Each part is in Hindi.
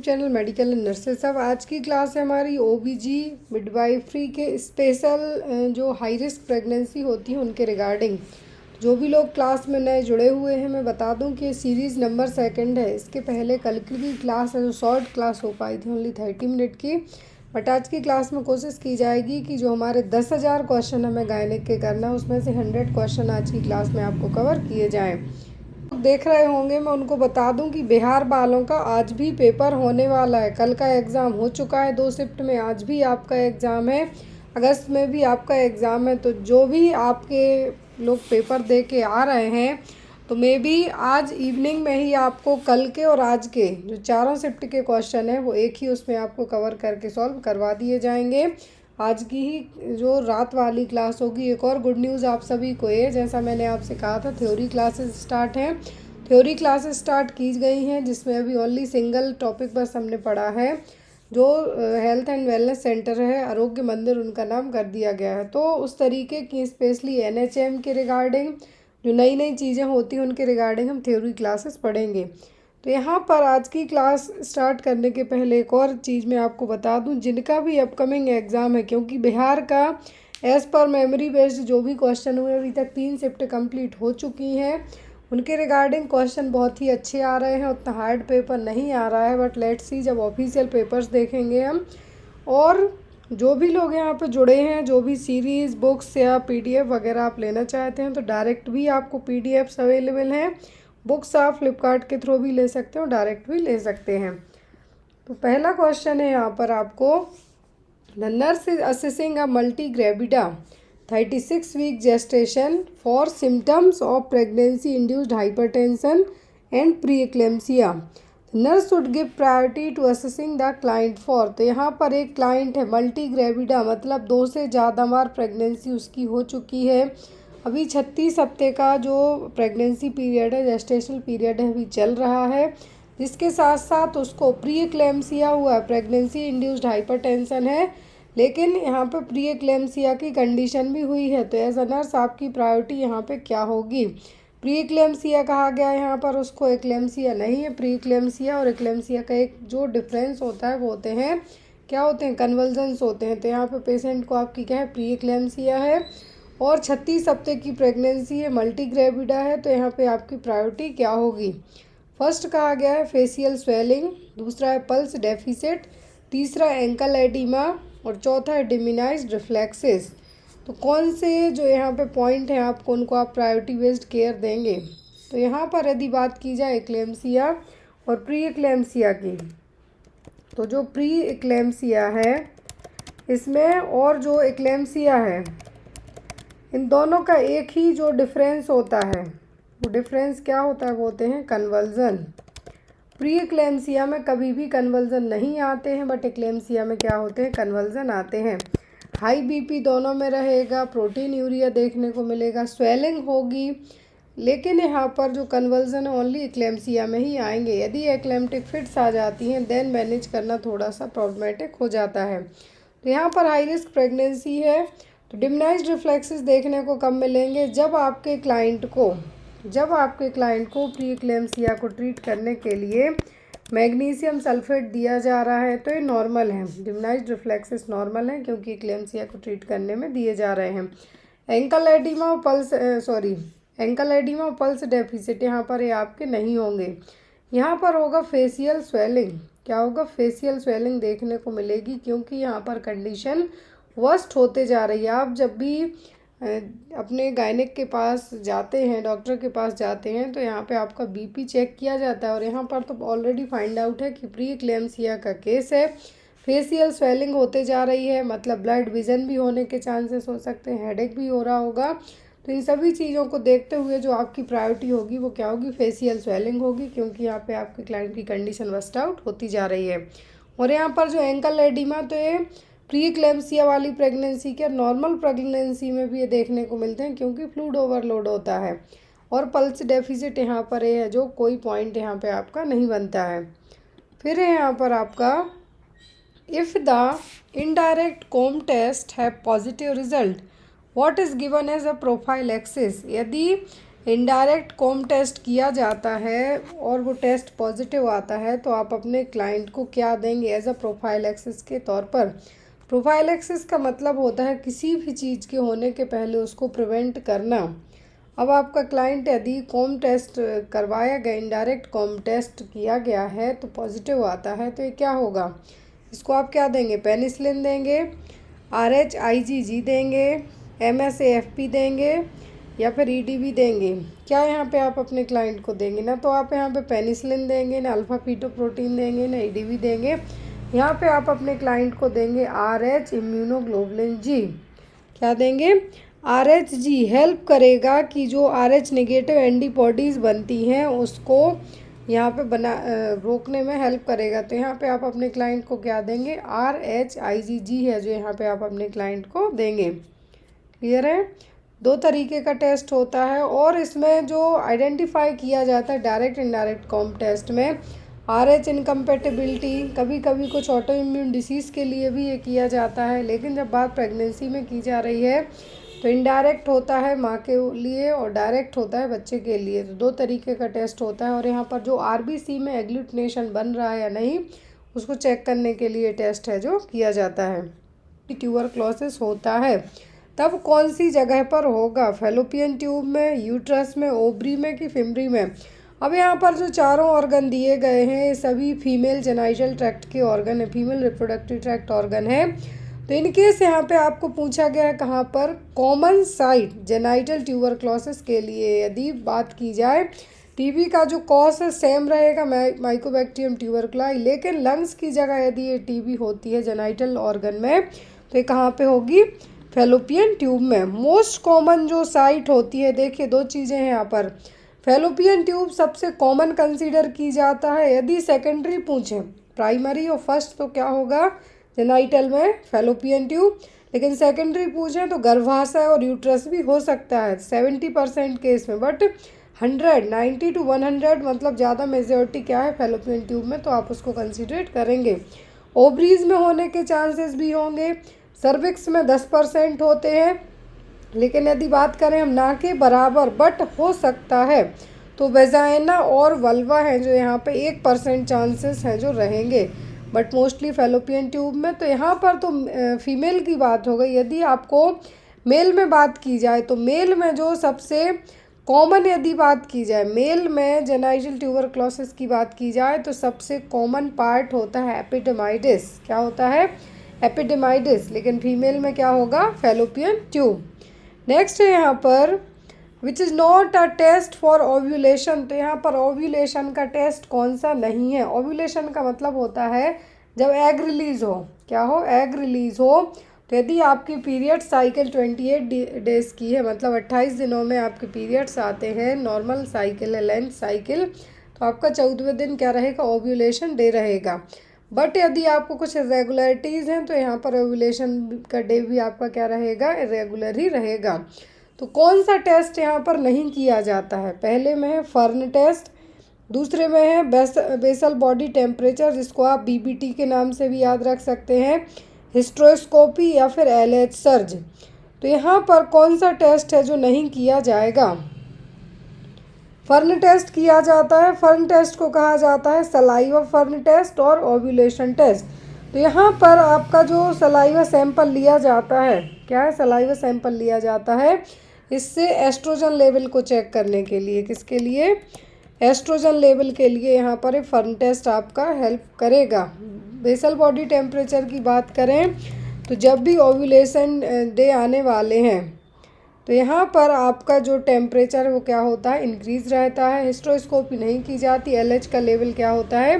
Channel medical and nurses. अब आज की क्लास है हमारी ओबीजी मिडवाइफरी के स्पेशल जो हाई रिस्क प्रेगनेंसी होती है उनके रिगार्डिंग। जो भी लोग क्लास में नए जुड़े हुए हैं, मैं बता दूं कि सीरीज़ नंबर 2 है। इसके पहले कल की भी क्लास है जो शॉर्ट क्लास हो पाई थी, ओनली 30 मिनट की। बट आज की क्लास में कोशिश की जाएगी कि जो हमारे 10,000 क्वेश्चन हमें गायनिक के करना है उसमें से 100 क्वेश्चन आज की क्लास में आपको कवर किए जाएँ। देख रहे होंगे, मैं उनको बता दूं कि बिहार वालों का आज भी पेपर होने वाला है। कल का एग्ज़ाम हो चुका है 2 शिफ्ट में, आज भी आपका एग्ज़ाम है, अगस्त में भी आपका एग्ज़ाम है। तो जो भी आपके लोग पेपर दे के आ रहे हैं तो मे बी आज इवनिंग में ही आपको कल के और आज के जो चारों शिफ्ट के क्वेश्चन हैं वो एक ही उसमें आपको कवर करके सॉल्व करवा दिए जाएंगे। आज की ही जो रात वाली क्लास होगी। एक और गुड न्यूज़ आप सभी को है, जैसा मैंने आपसे कहा था, थ्योरी क्लासेस स्टार्ट हैं। थ्योरी क्लासेस स्टार्ट की गई हैं जिसमें अभी ओनली सिंगल टॉपिक बस हमने पढ़ा है। जो हेल्थ एंड वेलनेस सेंटर है, आरोग्य मंदिर उनका नाम कर दिया गया है। तो उस तरीके की स्पेशली एनएचएम के रिगार्डिंग जो नई नई चीज़ें होती हैं उनके रिगार्डिंग हम थ्योरी क्लासेस पढ़ेंगे। तो यहाँ पर आज की क्लास स्टार्ट करने के पहले एक और चीज़ मैं आपको बता दूं, जिनका भी अपकमिंग एग्ज़ाम है, क्योंकि बिहार का एज़ पर मेमोरी बेस्ड जो भी क्वेश्चन हुए अभी तक 3 शिफ्ट कंप्लीट हो चुकी हैं, उनके रिगार्डिंग क्वेश्चन बहुत ही अच्छे आ रहे हैं। उतना हार्ड पेपर नहीं आ रहा है, बट लेट्स सी जब ऑफिशियल पेपर्स देखेंगे हम। और जो भी लोग यहाँ पे जुड़े हैं, जो भी सीरीज़ बुक्स या पीडीएफ वगैरह आप लेना चाहते हैं तो डायरेक्ट भी आपको पीडीएफ्स अवेलेबल हैं। बुक्स आप फ्लिपकार्ट के थ्रू भी ले सकते हो, डायरेक्ट भी ले सकते हैं। तो पहला क्वेश्चन है यहाँ पर आपको, the nurse is assessing a multi gravida 36 week gestation for symptoms of pregnancy induced hypertension and pre eclampsia. Nurse should give priority to assessing the client for. तो यहाँ पर एक क्लाइंट है मल्टी ग्रेविडा, मतलब 2 से ज़्यादा बार प्रेगनेंसी उसकी हो चुकी है। अभी 36 हफ्ते का जो प्रेगनेंसी पीरियड है, जेस्टेशनल पीरियड है, अभी चल रहा है, जिसके साथ साथ उसको प्री एक्लेम्सिया हुआ है, प्रेगनेंसी इंड्यूस्ड हाइपरटेंशन है, लेकिन यहाँ पे प्री एक्लेम्सिया की कंडीशन भी हुई है। तो एज अ नर्स आपकी प्रायोरिटी यहाँ पे क्या होगी? प्री एक्लेम्सिया कहा गया है यहाँ पर, उसको एक्लेम्सिया नहीं है। प्री एक्लेम्सिया और एक्लेम्सिया का एक जो डिफरेंस होता है वो होते हैं, क्या होते हैं, कन्वल्जन्स होते हैं। तो यहाँ पे पेशेंट को आपकी क्या है, प्री एक्लेम्सिया है और 36 हफ्ते की प्रेगनेंसी है, मल्टी ग्रेविडा है। तो यहाँ पे आपकी प्रायोरिटी क्या होगी? फर्स्ट कहा गया है फेशियल स्वेलिंग, दूसरा है पल्स डेफिसिट, तीसरा एंकल एडिमा और चौथा है डिमिनाइज्ड रिफ्लेक्सेस। तो कौन से जो यहाँ पे पॉइंट हैं आपको उनको आप प्रायोरिटी बेस्ड केयर देंगे? तो यहाँ पर यदि बात की जाए एक्लेम्सिया और प्री एक्लेम्सिया की, तो जो प्री एक्लेम्सिया है इसमें और जो एक्लेम्सिया है, इन दोनों का एक ही जो डिफरेंस होता है, वो डिफरेंस क्या होता है? वो होते हैं कन्वल्जन। प्री एक्लेम्सिया में कभी भी कन्वल्जन नहीं आते हैं, बट एक्लेम्सिया में क्या होते हैं, कन्वल्जन आते हैं। हाई बीपी दोनों में रहेगा, प्रोटीन यूरिया देखने को मिलेगा, स्वेलिंग होगी, लेकिन यहाँ पर जो कन्वल्जन है ओनली एक्लेम्सिया में ही आएंगे। यदि एक्लेम्टिक फिट्स आ जाती हैं देन मैनेज करना थोड़ा सा प्रॉब्लमेटिक हो जाता है। तो यहाँ पर हाई रिस्क प्रेगनेंसी है। तो डिमिनाइज्ड रिफ्लेक्सेस देखने को कब मिलेंगे? जब आपके क्लाइंट को प्री एक्लेम्सिया को ट्रीट करने के लिए मैग्नीशियम सल्फेट दिया जा रहा है, तो ये नॉर्मल है। डिमिनाइज्ड रिफ्लेक्सेस नॉर्मल है क्योंकि एक्लेम्सिया को ट्रीट करने में दिए जा रहे हैं। एंकल एडिमा और पल्स डेफिसिट यहाँ पर ये आपके नहीं होंगे। यहाँ पर होगा फेशियल स्वेलिंग। क्या होगा? फेशियल स्वेलिंग देखने को मिलेगी, क्योंकि यहाँ पर कंडीशन वर्स्ट होते जा रही है। आप जब भी अपने गायनिक के पास जाते हैं, डॉक्टर के पास जाते हैं, तो यहाँ पे आपका बीपी चेक किया जाता है और यहाँ पर तो ऑलरेडी फाइंड आउट है कि प्री एक्लेम्सिया का केस है। फेशियल स्वेलिंग होते जा रही है, मतलब ब्लड विजन भी होने के चांसेस हो सकते हैं, हेडेक भी हो रहा होगा। तो इन सभी चीज़ों को देखते हुए जो आपकी प्रायोरिटी होगी वो क्या होगी? फेशियल स्वेलिंग होगी, क्योंकि यहाँ पे आपके क्लाइंट की कंडीशन वर्स्ट आउट होती जा रही है। और यहाँ पर जो एंकल एडिमा, तो ये प्री एक्लेम्सिया वाली प्रेगनेंसी के नॉर्मल प्रेगनेंसी में भी ये देखने को मिलते हैं, क्योंकि फ्लूइड ओवरलोड होता है। और पल्स डेफिसिट यहाँ पर ये है, जो कोई पॉइंट यहाँ पे आपका नहीं बनता है। फिर है यहाँ पर आपका, if the indirect Coombs test है positive result, what is given as a prophylaxis. यदि इनडायरेक्ट कॉम टेस्ट किया जाता है और वो टेस्ट पॉजिटिव आता है तो आप अपने क्लाइंट को क्या देंगे एज अ प्रोफाइलैक्सिस के तौर पर। प्रोफाइलैक्सिस का मतलब होता है किसी भी चीज़ के होने के पहले उसको प्रिवेंट करना। अब आपका क्लाइंट यदि कॉम टेस्ट करवाया गया, इनडायरेक्ट कॉम टेस्ट किया गया है तो पॉजिटिव आता है, तो ये क्या होगा, इसको आप क्या देंगे, पेनिसिलिन देंगे, RHIgG देंगे, MSAFP देंगे या फिर EDB देंगे। क्या यहाँ पे आप अपने क्लाइंट को देंगे, ना तो आप यहाँ पे पेनिसिलिन देंगे, ना अल्फा फीटोप्रोटीन देंगे, ना EDB देंगे। यहाँ पे आप अपने क्लाइंट को देंगे RH इम्यूनोग्लोबुलिन G। क्या देंगे, RH हेल्प करेगा कि जो RH नेगेटिव एंटीबॉडीज़ बनती हैं उसको यहाँ पे रोकने में हेल्प करेगा। तो यहाँ पे आप अपने क्लाइंट को क्या देंगे, RHIgG है जो यहाँ पे आप अपने क्लाइंट को देंगे। क्लियर है। 2 तरीके का टेस्ट होता है और इसमें जो आइडेंटिफाई किया जाता है डायरेक्ट इनडायरेक्ट कॉम टेस्ट में RH इनकम्पेटिबिलिटी, कभी कभी कुछ ऑटो इम्यून डिसीज़ के लिए भी ये किया जाता है, लेकिन जब बात प्रेगनेंसी में की जा रही है तो इनडायरेक्ट होता है माँ के लिए और डायरेक्ट होता है बच्चे के लिए। तो 2 तरीके का टेस्ट होता है और यहाँ पर जो RBC में एग्लूटिनेशन बन रहा है या नहीं उसको चेक करने के लिए टेस्ट है जो किया जाता है। ट्यूबरक्लोसिस होता है तब कौन सी जगह पर होगा, फैलोपियन ट्यूब में, यूट्रस में, ओवरी में कि फिमरी में। अब यहाँ पर जो चारों ऑर्गन दिए गए हैं सभी फीमेल जेनाइटल ट्रैक्ट के ऑर्गन है, फीमेल रिप्रोडक्टिव ट्रैक्ट ऑर्गन है। तो इनकेस यहाँ पे आपको पूछा गया है कहाँ पर, कॉमन साइट जेनाइटल ट्यूबरक्लोसिस के लिए यदि बात की जाए, टीबी का जो कॉज है सेम रहेगा, माइकोबैक्टीरियम ट्यूबरक्लाई, लेकिन लंग्स की जगह यदि ये टीबी होती है जेनाइटल ऑर्गन में तो ये कहाँ पे होगी, फैलोपियन ट्यूब में। मोस्ट कॉमन जो साइट होती है, देखिए 2 चीज़ें हैं यहाँ पर, फैलोपियन ट्यूब सबसे कॉमन कंसीडर की जाता है। यदि सेकेंडरी पूछें, प्राइमरी और फर्स्ट तो क्या होगा, जेनाइटल में फैलोपियन ट्यूब, लेकिन सेकेंडरी पूछें तो गर्भाशय और यूट्रस भी हो सकता है 70% केस में, बट 90 to 100 मतलब ज़्यादा मेजॉरिटी क्या है फैलोपियन ट्यूब में, तो आप उसको कंसीडरेट करेंगे। ओवरीज में होने के चांसेस भी होंगे, सर्विक्स में 10% होते हैं, लेकिन यदि बात करें हम ना के बराबर बट हो सकता है तो वेजाइना और वल्वा हैं जो यहाँ पे 1% चांसेस हैं जो रहेंगे, बट मोस्टली फैलोपियन ट्यूब में। तो यहाँ पर तो फीमेल की बात हो गई। यदि आपको मेल में बात की जाए तो मेल में जो सबसे कॉमन यदि बात की जाए, मेल में जेनाइटल ट्यूबरक्लोसिस की बात की जाए तो सबसे कॉमन पार्ट होता है एपिडेमाइडिस। क्या होता है, एपिडेमाइडिस, लेकिन फीमेल में क्या होगा, फैलोपियन ट्यूब। नेक्स्ट है यहाँ पर which is not a test for ovulation. तो यहाँ पर ओव्यूलेशन का टेस्ट कौन सा नहीं है। ओव्यूलेशन का मतलब होता है जब एग रिलीज़ हो, क्या हो, एग रिलीज़ हो। तो यदि आपकी पीरियड साइकिल 28 डेज़ की है, मतलब 28 दिनों में आपके पीरियड्स आते हैं, नॉर्मल साइकिल है, लेंथ साइकिल, तो आपका 14वें दिन क्या रहेगा, ओव्यूलेशन डे रहेगा। बट यदि आपको कुछ इरेगुलरिटीज़ हैं तो यहाँ पर ओव्यूलेशन का डे भी आपका क्या रहेगा, इरेगुलर ही रहेगा। तो कौन सा टेस्ट यहाँ पर नहीं किया जाता है, पहले में है फर्न टेस्ट, दूसरे में है बेसल बॉडी टेम्परेचर जिसको आप BBT के नाम से भी याद रख सकते हैं, हिस्ट्रोस्कोपी या फिर LH सर्ज। तो यहाँ पर कौन सा टेस्ट है जो नहीं किया जाएगा, फर्न टेस्ट किया जाता है। फर्न टेस्ट को कहा जाता है सलाइवा फर्न टेस्ट और ओव्यूलेशन टेस्ट। तो यहाँ पर आपका जो सलाइवा सैंपल लिया जाता है, क्या है, सलाइवा सैंपल लिया जाता है, इससे एस्ट्रोजन लेवल को चेक करने के लिए, किसके लिए, एस्ट्रोजन लेवल के लिए यहाँ पर फर्न टेस्ट आपका हेल्प करेगा। बेसल बॉडी टेम्परेचर की बात करें तो जब भी ओव्यूलेशन डे आने वाले हैं तो यहाँ पर आपका जो टेम्परेचर वो क्या होता है, इंक्रीज़ रहता है। हिस्ट्रोस्कोपी नहीं की जाती। LH का लेवल क्या होता है,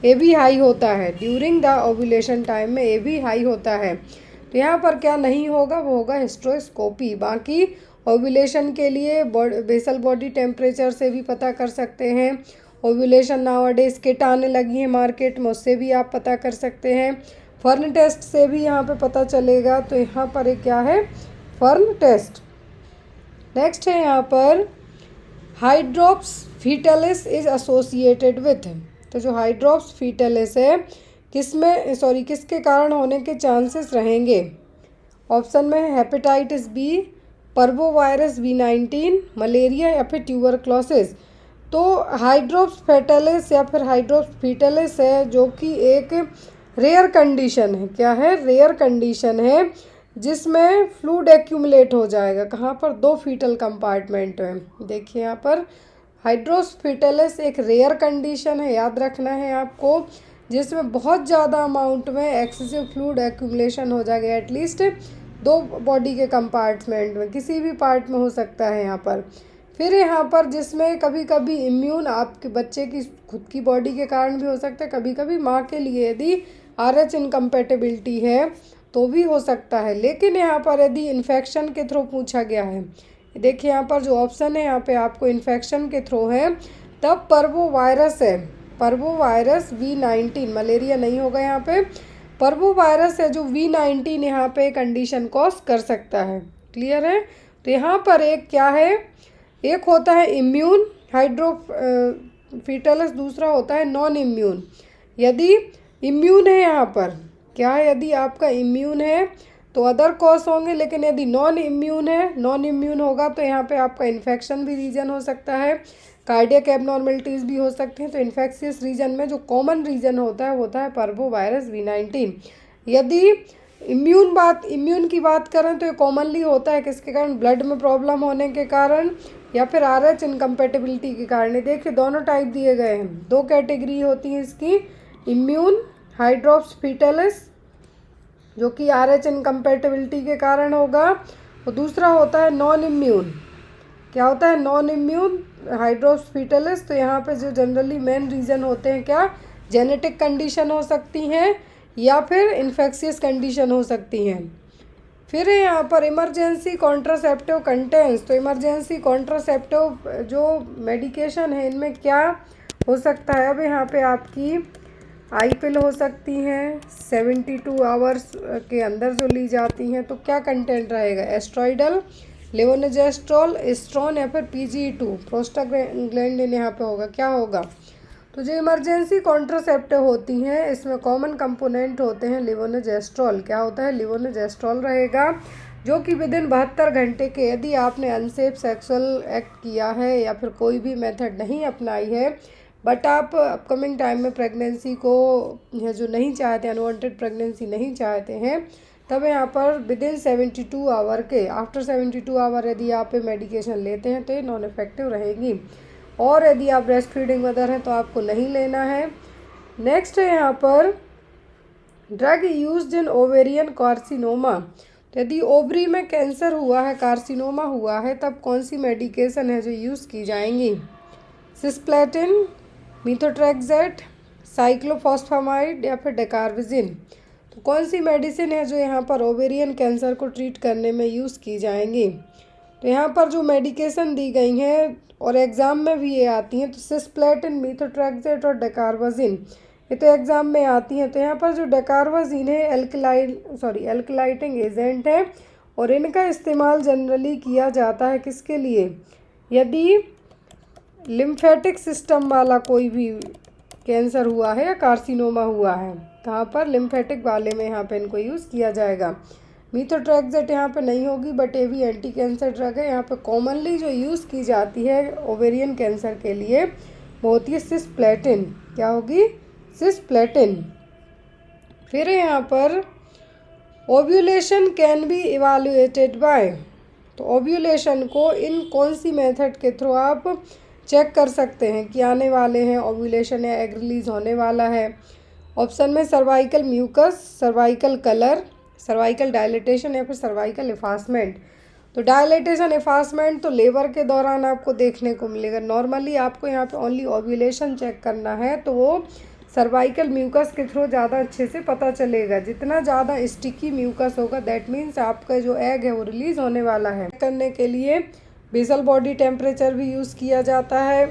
ए भी हाई होता है। ड्यूरिंग द ओव्यूलेशन टाइम में ए भी हाई होता है। तो यहाँ पर क्या नहीं होगा, वो होगा हिस्ट्रोस्कोपी। बाकी ओव्यूलेशन के लिए बेसल बॉडी टेम्परेचर से भी पता कर सकते हैं। ओव्यूलेशन नाउअडेज किट आने लगी है मार्केट में, उससे भी आप पता कर सकते हैं। फर्न टेस्ट से भी यहाँ पे पता चलेगा। तो यहाँ पर एक क्या है, फर्न टेस्ट। नेक्स्ट है यहाँ पर hydrops fetalis is associated with. तो जो हाइड्रोप्स फीटलिस है किसके कारण होने के चांसेस रहेंगे। ऑप्शन में है हेपेटाइटिस B, पर्वोवायरस V19, मलेरिया या फिर ट्यूबरक्लोसिस। तो हाइड्रोप्स फेटालिस या फिर हाइड्रोप्स फीटालिस है, जो कि एक रेयर कंडीशन है। क्या है? रेयर कंडीशन है, जिसमें फ्लूइड एक्यूमुलेट हो जाएगा। कहाँ पर? 2 फीटल कंपार्टमेंट में। देखिए यहाँ पर हाइड्रोप्स फीटालिस एक रेयर कंडीशन है, याद रखना है आपको, जिसमें बहुत ज़्यादा अमाउंट में एक्सेसिव फ्लूइड एक्यूमुलेशन हो जाएगा। एटलीस्ट 2 बॉडी के कंपार्टमेंट में, किसी भी पार्ट में हो सकता है यहाँ पर। फिर यहाँ पर जिसमें कभी कभी इम्यून आपके बच्चे की खुद की बॉडी के कारण भी हो सकता है, कभी कभी माँ के लिए यदि RH इनकम्पेटिबिलिटी है तो भी हो सकता है। लेकिन यहाँ पर यदि इन्फेक्शन के थ्रू पूछा गया है, देखिए यहाँ पर जो ऑप्शन है यहाँ पे आपको इन्फेक्शन के थ्रू है, तब पर्वोवायरस है, पर्वोवायरस V19, मलेरिया नहीं होगा यहाँ पे। पर्वोवायरस है जो V19 यहाँ पे कंडीशन कॉज कर सकता है। क्लियर है? तो यहाँ पर एक क्या है, एक होता है इम्यून हाइड्रोफिटलस, दूसरा होता है नॉन इम्यून। यदि इम्यून है यहाँ पर क्या है, यदि आपका इम्यून है तो अदर कॉज होंगे, लेकिन यदि नॉन इम्यून है, नॉन इम्यून होगा तो यहाँ पे आपका इन्फेक्शन भी रीजन हो सकता है, कार्डियक एबनॉर्मलिटीज़ भी हो सकती हैं। तो इन्फेक्शियस रीजन में जो कॉमन रीजन होता है वो होता है पर्वोवायरस V19। यदि इम्यून की बात करें तो ये कॉमनली होता है किसके कारण? ब्लड में प्रॉब्लम होने के कारण या फिर RH इनकम्पेटिबिलिटी के कारण। देखिए दोनों टाइप दिए गए हैं, 2 कैटेगरी होती है इसकी। इम्यून हाइड्रोप्स फीटालिस जो कि RH इनकम्पेटिबिलिटी के कारण होगा, और दूसरा होता है नॉन इम्यून। क्या होता है? Non immune hydrops fetalis. तो यहाँ पे जो जनरली मेन रीज़न होते हैं क्या? जेनेटिक कंडीशन हो सकती हैं या फिर इन्फेक्शियस कंडीशन हो सकती हैं। फिर है यहाँ पर इमरजेंसी कॉन्ट्रासेप्टिव कंटेंट्स। तो इमरजेंसी कॉन्ट्रासेप्टिव जो मेडिकेशन है इनमें क्या हो सकता है? अब यहाँ पे आपकी आई पिल हो सकती हैं 72 आवर्स के अंदर जो ली जाती हैं। तो क्या कंटेंट रहेगा? एस्ट्रॉइडल, लेवोनोजेस्ट्रॉल, एस्ट्रॉन या फिर PGE2, प्रोस्टाग्लैंडिन यहाँ पे होगा। क्या होगा? तो जो इमरजेंसी कॉन्ट्रासेप्टिव होती हैं इसमें कॉमन कंपोनेंट होते हैं लेवोनोजेस्ट्रॉल। क्या होता है? लेवोनोजेस्ट्रॉल रहेगा, जो कि विदिन 72 घंटे के यदि आपने अनसेफ सेक्सुअल एक्ट किया है या फिर कोई भी मेथड नहीं अपनाई है, बट आप अपकमिंग टाइम में प्रेगनेंसी को जो नहीं चाहते, अनवांटेड प्रेगनेंसी नहीं चाहते हैं, तब यहाँ पर विदिन 72 आवर के, आफ्टर 72 आवर यदि आप मेडिकेशन लेते हैं तो ये नॉन इफेक्टिव रहेगी। और यदि आप ब्रेस्ट फीडिंग मदर हैं तो आपको नहीं लेना है। नेक्स्ट है यहाँ पर drug used in ovarian carcinoma. तो यदि ओवरी में कैंसर हुआ है, कार्सिनोमा हुआ है, तब कौन सी मेडिकेशन है जो यूज़ की जाएंगी? सिस्प्लेटिन, मीथोट्रेक्सेट, साइक्लोफॉस्फामाइड या फिर डेकार्विजिन। तो कौन सी मेडिसिन है जो यहाँ पर ओवेरियन कैंसर को ट्रीट करने में यूज़ की जाएंगी? तो यहाँ पर जो मेडिकेशन दी गई हैं और एग्ज़ाम में भी ये आती हैं, तो सिस्प्लेटिन, मीथोट्रेक्सेट और डेकार्वाजिन, ये तो एग्ज़ाम में आती हैं। तो यहाँ पर जो डेकार्वाजिन है एल्कलाइटिंग एजेंट है, और इनका इस्तेमाल जनरली किया जाता है किसके लिए? यदि लिम्फेटिक सिस्टम वाला कोई भी कैंसर हुआ है या कार्सिनोमा हुआ है, कहाँ पर? लिम्फेटिक वाले में यहाँ पे इनको यूज़ किया जाएगा। मीथोट्रेक्सेट यहाँ पे नहीं होगी, बट ये भी एंटी कैंसर ड्रग है। यहाँ पे कॉमनली जो यूज़ की जाती है ओवेरियन कैंसर के लिए वो होती है सिस्प्लेटिन। क्या होगी? सिस्प्लेटिन। फिर यहाँ पर ओव्यूलेशन कैन बी इवालुएटेड बाय। तो ओव्यूलेशन को इन कौन सी मेथड के थ्रू आप चेक कर सकते हैं कि आने वाले हैं ओव्यूलेशन या एग रिलीज होने वाला है? ऑप्शन में cervical mucus, cervical colour, cervical dilatation या फिर सर्वाइकल इफासमेंट। तो डायलिटेशन इफासमेंट तो लेबर के दौरान आपको देखने को मिलेगा। नॉर्मली आपको यहाँ पे ओनली ओव्यूलेशन चेक करना है, तो वो सर्वाइकल म्यूकस के थ्रू ज़्यादा अच्छे से पता चलेगा। जितना ज़्यादा स्टिकी म्यूकस होगा दैट मीन्स आपका जो एग है वो रिलीज़ होने वाला है। करने के लिए बेसल बॉडी टेम्परेचर भी यूज़ किया जाता है।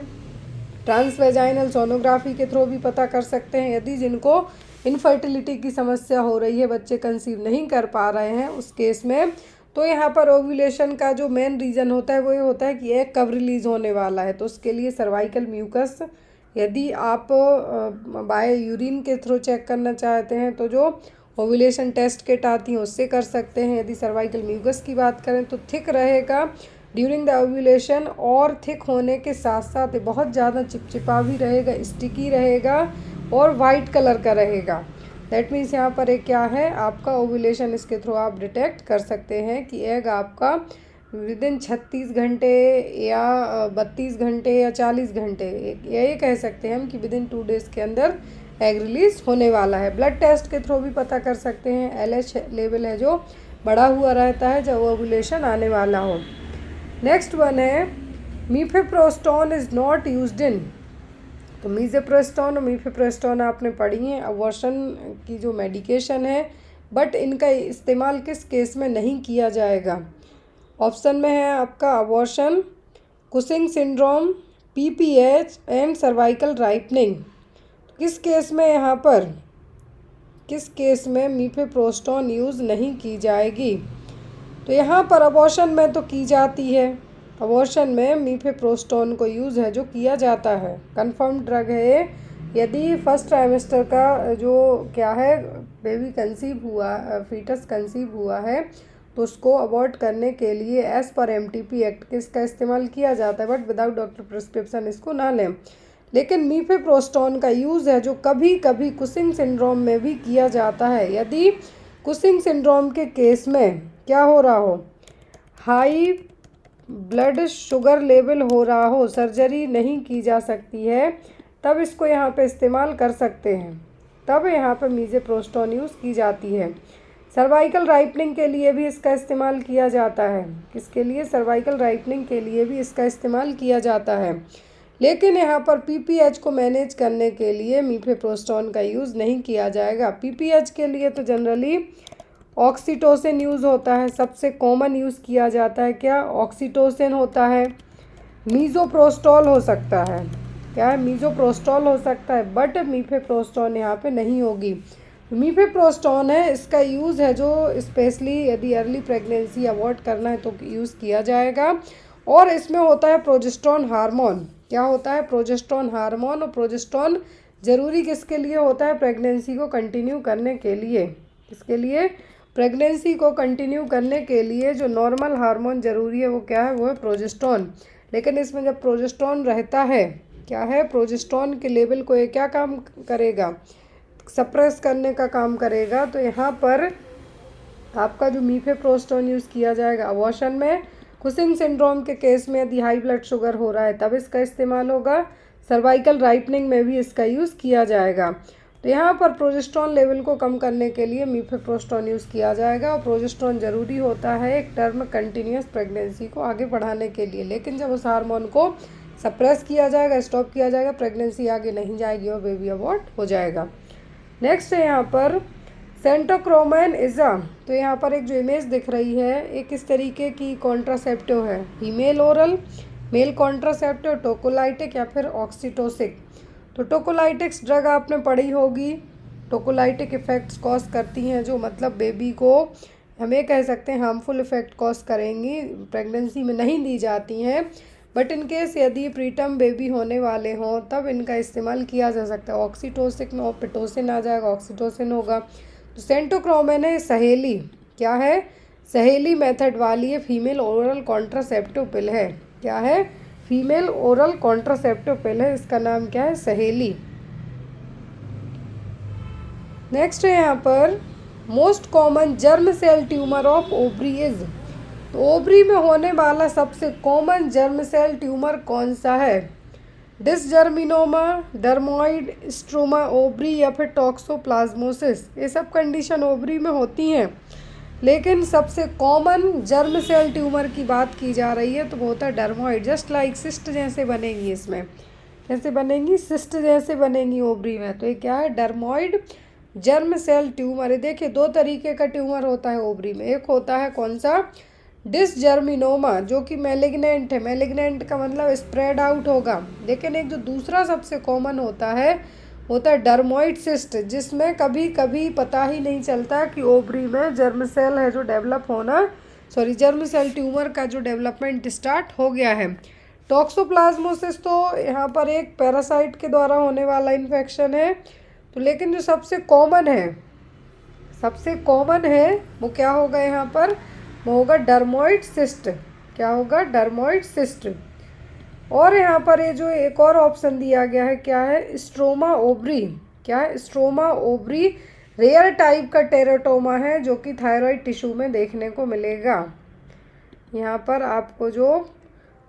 ट्रांसवेजाइनल सोनोग्राफी के थ्रू भी पता कर सकते हैं यदि जिनको इनफर्टिलिटी की समस्या हो रही है, बच्चे कंसीव नहीं कर पा रहे हैं उस केस में। तो यहाँ पर ओव्यूलेशन का जो मेन रीज़न होता है वो ये होता है कि एग कब रिलीज़ होने वाला है। तो उसके लिए सर्वाइकल म्यूकस यदि आप बाय यूरिन के थ्रू चेक करना चाहते हैं, तो जो ओव्यूलेशन टेस्ट किट आती हैं उससे कर सकते हैं। यदि सर्वाइकल म्यूकस की बात करें तो थिक रहेगा ड्यूरिंग द ओव्यूलेशन, और थिक होने के साथ साथ बहुत ज़्यादा चिपचिपा भी रहेगा, स्टिकी रहेगा और वाइट कलर का रहेगा। दैट मीन्स यहाँ पर एक क्या है आपका ओव्यूलेशन, इसके थ्रू आप डिटेक्ट कर सकते हैं कि एग आपका विद इन 36 घंटे या 32 घंटे या 40 घंटे, ये कह सकते हैं हम कि विद इन 2 डेज़ के अंदर एग रिलीज होने वाला है। ब्लड टेस्ट के थ्रू भी पता कर सकते हैं। LH लेवल है जो बढ़ा हुआ रहता है जब ओव्यूलेशन आने वाला हो। नेक्स्ट वन है मीफेप्रोस्टोन इज़ नॉट यूज्ड इन। तो मीज़ेप्रोस्टोन और मीफेप्रोस्टोन आपने पढ़ी हैं, अबॉर्शन की जो मेडिकेशन है, बट इनका इस्तेमाल किस केस में नहीं किया जाएगा। ऑप्शन में है आपका abortion, Cushing syndrome, PPH and cervical ripening. किस केस में यहाँ पर किस केस में मीफेप्रोस्टोन यूज़ नहीं की जाएगी। तो यहाँ पर अबॉर्शन में तो की जाती है, अबॉर्शन में मीफेप्रोस्टोन को यूज़ है जो किया जाता है, कंफर्म ड्रग है। यदि फर्स्ट ट्राइमेस्टर का जो क्या है बेबी कंसीव हुआ, फीटस कंसीव हुआ है, तो उसको अबॉर्ट करने के लिए एज़ पर MTP एक्ट किसका इस्तेमाल किया जाता है, बट विदाउट डॉक्टर प्रिस्क्रिप्शन इसको ना लें। लेकिन मीफेप्रोस्टोन का यूज़ है जो कभी कभी कुशिंग सिंड्रोम में भी किया जाता है। यदि कुशिंग सिंड्रोम के केस में क्या हो रहा हो, हाई ब्लड शुगर लेवल हो रहा हो, सर्जरी नहीं की जा सकती है, तब इसको यहाँ पे इस्तेमाल कर सकते हैं, तब यहाँ पे मीज़ेप्रोस्टोन यूज़ की जाती है। सर्वाइकल राइपनिंग के लिए भी इसका इस्तेमाल किया जाता है। किसके लिए? सर्वाइकल राइपनिंग के लिए भी इसका इस्तेमाल किया जाता है। लेकिन यहाँ पर PPH को मैनेज करने के लिए मीफेप्रोस्टोन का यूज़ नहीं किया जाएगा। PPH के लिए तो जनरली ऑक्सीटोसिन यूज़ होता है, सबसे कॉमन यूज़ किया जाता है क्या, ऑक्सीटोसिन होता है। मीज़ोप्रोस्टोल हो सकता है, क्या है, मीज़ोप्रोस्टोल हो सकता है, बट मीफेप्रोस्टोन यहाँ पे नहीं होगी। मीफेप्रोस्टोन है, इसका यूज़ है जो स्पेशली यदि अर्ली प्रेगनेंसी अवॉइड करना है तो यूज़ किया जाएगा। और इसमें होता है प्रोजेस्टेरोन हार्मोन। क्या होता है? Progesterone hormone. और प्रोजेस्टेरोन ज़रूरी किसके लिए होता है? प्रेगनेंसी को कंटिन्यू करने के लिए। किसके लिए? प्रेगनेंसी को कंटिन्यू करने के लिए जो नॉर्मल हार्मोन ज़रूरी है वो क्या है? वो है प्रोजेस्टेरोन। लेकिन इसमें जब प्रोजेस्टेरोन रहता है, क्या है, प्रोजेस्टेरोन के लेवल को ये क्या काम करेगा? सप्रेस करने का काम करेगा। तो यहाँ पर आपका जो मीफेप्रोस्टोन यूज़ किया जाएगा अबॉर्शन में, कुशिंग सिंड्रोम के केस में यदि हाई ब्लड शुगर हो रहा है तब इसका इस्तेमाल होगा, सर्वाइकल राइपनिंग में भी इसका यूज़ किया जाएगा। तो यहाँ पर प्रोजेस्टेरोन लेवल को कम करने के लिए मीफेप्रोस्टोन यूज़ किया जाएगा। और प्रोजेस्टेरोन ज़रूरी होता है एक टर्म कंटिन्यूस प्रेगनेंसी को आगे बढ़ाने के लिए। लेकिन जब उस हार्मोन को सप्रेस किया जाएगा, स्टॉप किया जाएगा, प्रेगनेंसी आगे नहीं जाएगी और बेबी अबॉर्ट हो जाएगा। नेक्स्ट है यहाँ पर सेंटोक्रोमैन इज़ा। तो यहाँ पर एक जो इमेज दिख रही है, एक इस तरीके की कॉन्ट्रासेप्टिव है, फीमेल ओरल, मेल कॉन्ट्रासेप्टिव, टोकोलाइटिक या फिर ऑक्सीटोसिक। तो टोकोलाइटिक्स ड्रग आपने पढ़ी होगी, टोकोलाइटिक इफ़ेक्ट्स कॉज करती हैं, जो मतलब बेबी को हम ये कह सकते हैं हार्मफुल इफ़ेक्ट कॉज करेंगी, प्रेगनेंसी में नहीं दी जाती हैं, बट इन केस यदि प्रीटर्म बेबी होने वाले हों तब इनका इस्तेमाल किया जा सकता है। ऑक्सीटोसिक में ऑक्सीटोसिन आ जाएगा, ऑक्सीटोसिन होगा। तो सेंटोक्रोमैन है सहेली, क्या है, सहेली मेथड वाली है, फीमेल ओरल कॉन्ट्रासेप्टिव पिल है। क्या है? फीमेल ओरल कॉन्ट्रासेप्टिव पिल है, इसका नाम क्या है? सहेली। नेक्स्ट है यहाँ पर most common germ cell tumour of ovary is. तो ओवरी में होने वाला सबसे कॉमन जर्म सेल ट्यूमर कौन सा है? डिसजर्मिनोमा, डर्मोइड, स्ट्रोमा ओवरी या फिर टॉक्सोप्लाज्मोसिस। ये सब कंडीशन ओवरी में होती हैं, लेकिन सबसे कॉमन जर्म सेल ट्यूमर की बात की जा रही है तो वो होता है डर्मोइड। जस्ट लाइक सिस्ट जैसे बनेंगी, इसमें कैसे बनेंगी? सिस्ट जैसे बनेंगी ओवरी में। तो ये क्या है? डर्मोइड जर्म सेल ट्यूमर है। देखिए दो तरीके का ट्यूमर होता है ओवरी में, एक होता है कौन सा? डिसजर्मिनोमा, जो कि मैलिग्नेंट है, मैलिग्नेंट का मतलब स्प्रेड आउट होगा। लेकिन एक जो दूसरा सबसे कॉमन होता है डर्मोइड सिस्ट, जिसमें कभी कभी पता ही नहीं चलता कि ओवरी में जर्म सेल है जो डेवलप होना, जर्म सेल ट्यूमर का जो डेवलपमेंट स्टार्ट हो गया है। टॉक्सोप्लाज्मोसिस तो यहाँ पर एक पैरासाइट के द्वारा होने वाला इन्फेक्शन है। तो लेकिन जो सबसे कॉमन है, सबसे कॉमन है वो क्या होगा यहाँ पर, वो होगा डर्मोइड सिस्ट। क्या होगा, डर्मोइड सिस्ट। और यहाँ पर ये जो एक और ऑप्शन दिया गया है क्या है, स्ट्रोमा ओवरी। क्या है, स्ट्रोमा ओवरी रेयर टाइप का टेराटोमा है जो कि थायराइड टिश्यू में देखने को मिलेगा। यहाँ पर आपको जो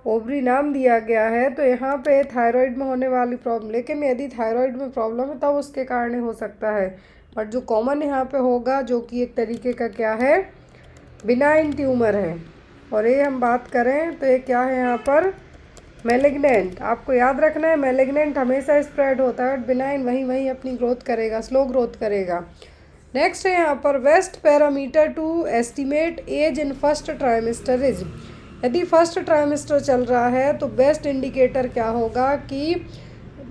ओवरी नाम दिया गया है तो यहाँ पे थायराइड में होने वाली प्रॉब्लम, लेकिन यदि थायराइड में प्रॉब्लम है तब उसके कारण हो सकता है, बट जो कॉमन यहाँ पे होगा जो कि एक तरीके का क्या है, बिनाइन ट्यूमर है। और ये हम बात करें तो ये क्या है यहाँ पर, मैलिग्नेंट। आपको याद रखना है मैलिग्नेंट हमेशा स्प्रेड होता है, बट बिनाइन वहीं वहीं अपनी ग्रोथ करेगा, स्लो ग्रोथ करेगा। नेक्स्ट है यहाँ पर best parameter to estimate age in first trimester is. यदि फर्स्ट ट्राइमेस्टर चल रहा है तो बेस्ट इंडिकेटर क्या होगा कि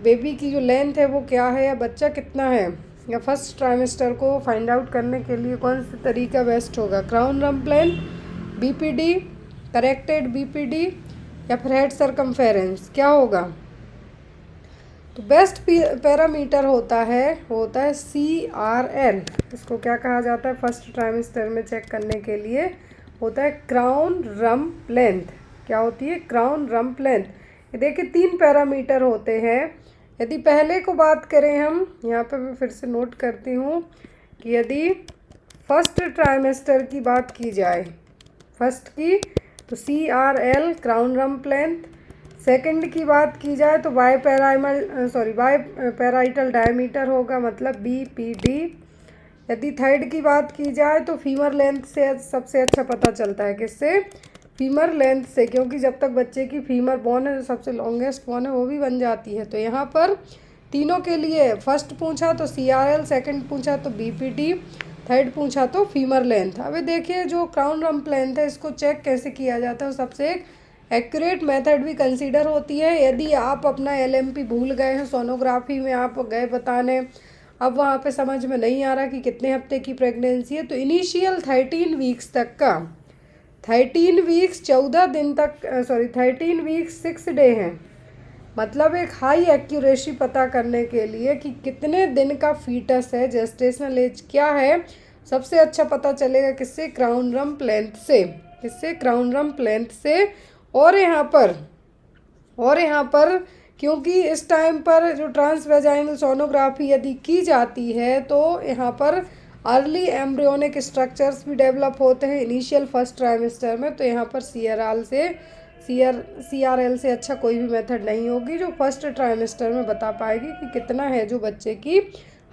बेबी की जो लेंथ है वो क्या है या बच्चा कितना है, या फर्स्ट ट्राइमेस्टर को फाइंड आउट करने के लिए कौन सा तरीका बेस्ट होगा, crown rump length, BPD, corrected BPD, या फिर हेड सरकमफेरेंस, क्या होगा। तो बेस्ट पैरामीटर होता है CRL। इसको क्या कहा जाता है फर्स्ट ट्राइमेस्टर में चेक करने के लिए, होता है क्राउन रम्प लेंथ। क्या होती है, क्राउन रम्प लेंथ। ये देखिए 3 पैरामीटर होते हैं। यदि पहले को बात करें हम, यहाँ पे मैं फिर से नोट करती हूँ कि यदि फर्स्ट ट्राइमेस्टर की बात की जाए, फर्स्ट की, तो CRL crown rump length. Second की बात की जाए तो बाई पैराइटल डायमीटर होगा, मतलब BPD। यदि थर्ड की बात की जाए तो फीमर लेंथ से सबसे अच्छा पता चलता है, किससे, फीमर लेंथ से, क्योंकि जब तक बच्चे की फीमर बोन है जो सबसे लॉन्गेस्ट बोन है वो भी बन जाती है। तो यहाँ पर तीनों के लिए फर्स्ट पूछा तो CRL, सेकंड पूछा तो BPD, थर्ड पूछा तो फीमर लेंथ। अभी देखिए जो क्राउन रम्प लेंथ है इसको चेक कैसे किया जाता है, सबसे एक एक्यूरेट मेथड भी कंसीडर होती है। यदि आप अपना LMP भूल गए हैं, सोनोग्राफी में आप गए बताने, अब वहाँ पे समझ में नहीं आ रहा कि कितने हफ्ते की प्रेगनेंसी है, तो इनिशियल 13 वीक्स तक का, 13 वीक्स 14 दिन तक, 13 वीक्स 6 डे हैं, मतलब एक हाई एक्यूरेसी पता करने के लिए कि कितने दिन का फीटस है, जेस्टेशनल एज क्या है, सबसे अच्छा पता चलेगा किससे, क्राउन रम्प लेंथ से। किससे, क्राउन रम्प लेंथ से। और यहाँ पर क्योंकि इस टाइम पर जो ट्रांसवेजाइनल सोनोग्राफी यदि की जाती है तो यहाँ पर अर्ली एम्ब्रियोनिक स्ट्रक्चर्स भी डेवलप होते हैं इनिशियल फर्स्ट ट्राइमेस्टर में, तो यहाँ पर CRL से अच्छा कोई भी मेथड नहीं होगी जो फर्स्ट ट्राइमेस्टर में बता पाएगी कि कितना है जो बच्चे की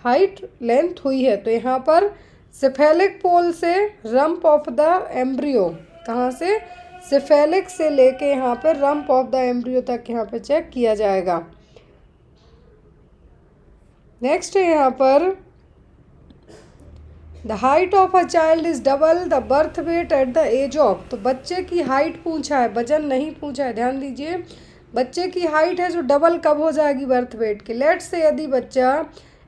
हाइट लेंथ हुई है। तो यहाँ पर सेफेलिक पोल से रम्प ऑफ द एम्ब्रियो, कहाँ से, सेफेलिक से लेके यहाँ पे रम्प ऑफ द एम्ब्रियो तक यहाँ पे चेक किया जाएगा। नेक्स्ट है यहाँ पर the height of a child is double the birth weight at the age of. तो बच्चे की हाइट पूछा है, वजन नहीं पूछा है, ध्यान दीजिए। बच्चे की हाइट है जो डबल कब हो जाएगी बर्थ वेट के। लेट्स से यदि बच्चा,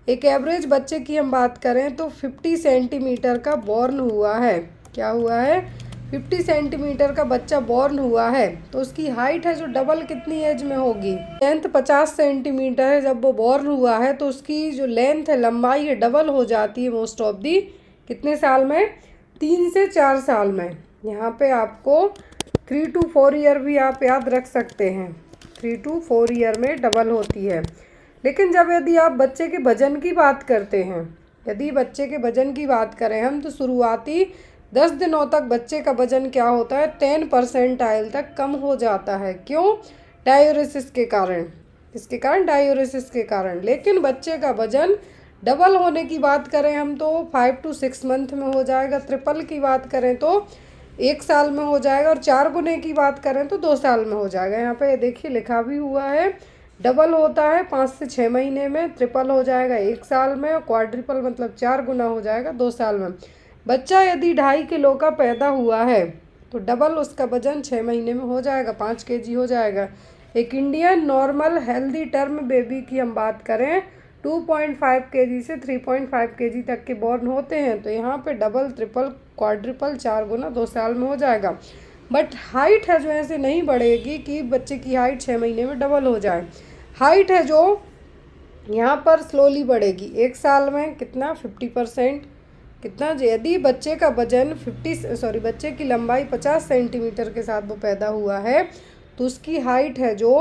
एक एवरेज बच्चे की हम बात करें तो 50 सेंटीमीटर का बॉर्न हुआ है। क्या हुआ है, 50 सेंटीमीटर का बच्चा बॉर्न हुआ है, तो उसकी हाइट है जो डबल कितनी एज में होगी, लेंथ 50 सेंटीमीटर है, जब वो बॉर्न हुआ है तो उसकी जो लेंथ है, लंबाई है, डबल हो जाती है मोस्ट ऑफ दी, कितने साल में, 3 से 4 साल में। यहाँ पे आपको 3 to 4 ईयर भी आप याद रख सकते हैं, 3 to 4 ईयर में डबल होती है। लेकिन जब यदि आप बच्चे के वजन की बात करते हैं, यदि बच्चे के वजन की बात करें हम, तो शुरुआती 10 दिनों तक बच्चे का वजन क्या होता है, 10 परसेंटाइल तक कम हो जाता है। क्यों, डायूरेसिस के कारण। किसके कारण, डायूरेसिस के कारण। लेकिन बच्चे का वजन डबल होने की बात करें हम तो 5 to 6 मंथ में हो जाएगा, ट्रिपल की बात करें तो 1 साल में हो जाएगा, और 4 गुने की बात करें तो 2 साल में हो जाएगा। यहाँ पे देखिए लिखा भी हुआ है, डबल होता है 5 से 6 महीने में, ट्रिपल हो जाएगा 1 साल में, और क्वाड्रिपल मतलब 4 गुना हो जाएगा 2 साल में। बच्चा यदि 2.5 किलो का पैदा हुआ है तो डबल उसका वजन 6 महीने में हो जाएगा, 5 kg हो जाएगा। एक Indian normal healthy term baby की हम बात करें 2.5 kg से 3.5 kg तक के बॉर्न होते हैं, तो यहाँ पे डबल, ट्रिपल, क्वाड्रिपल 4 गुना 2 साल में हो जाएगा। बट हाइट है जो ऐसे नहीं बढ़ेगी कि बच्चे की हाइट 6 महीने में डबल हो जाए। हाइट है जो यहाँ पर स्लोली बढ़ेगी, 1 साल में कितना, 50%, कितना, यदि बच्चे का वजन बच्चे की लंबाई 50 सेंटीमीटर के साथ वो पैदा हुआ है तो उसकी हाइट है जो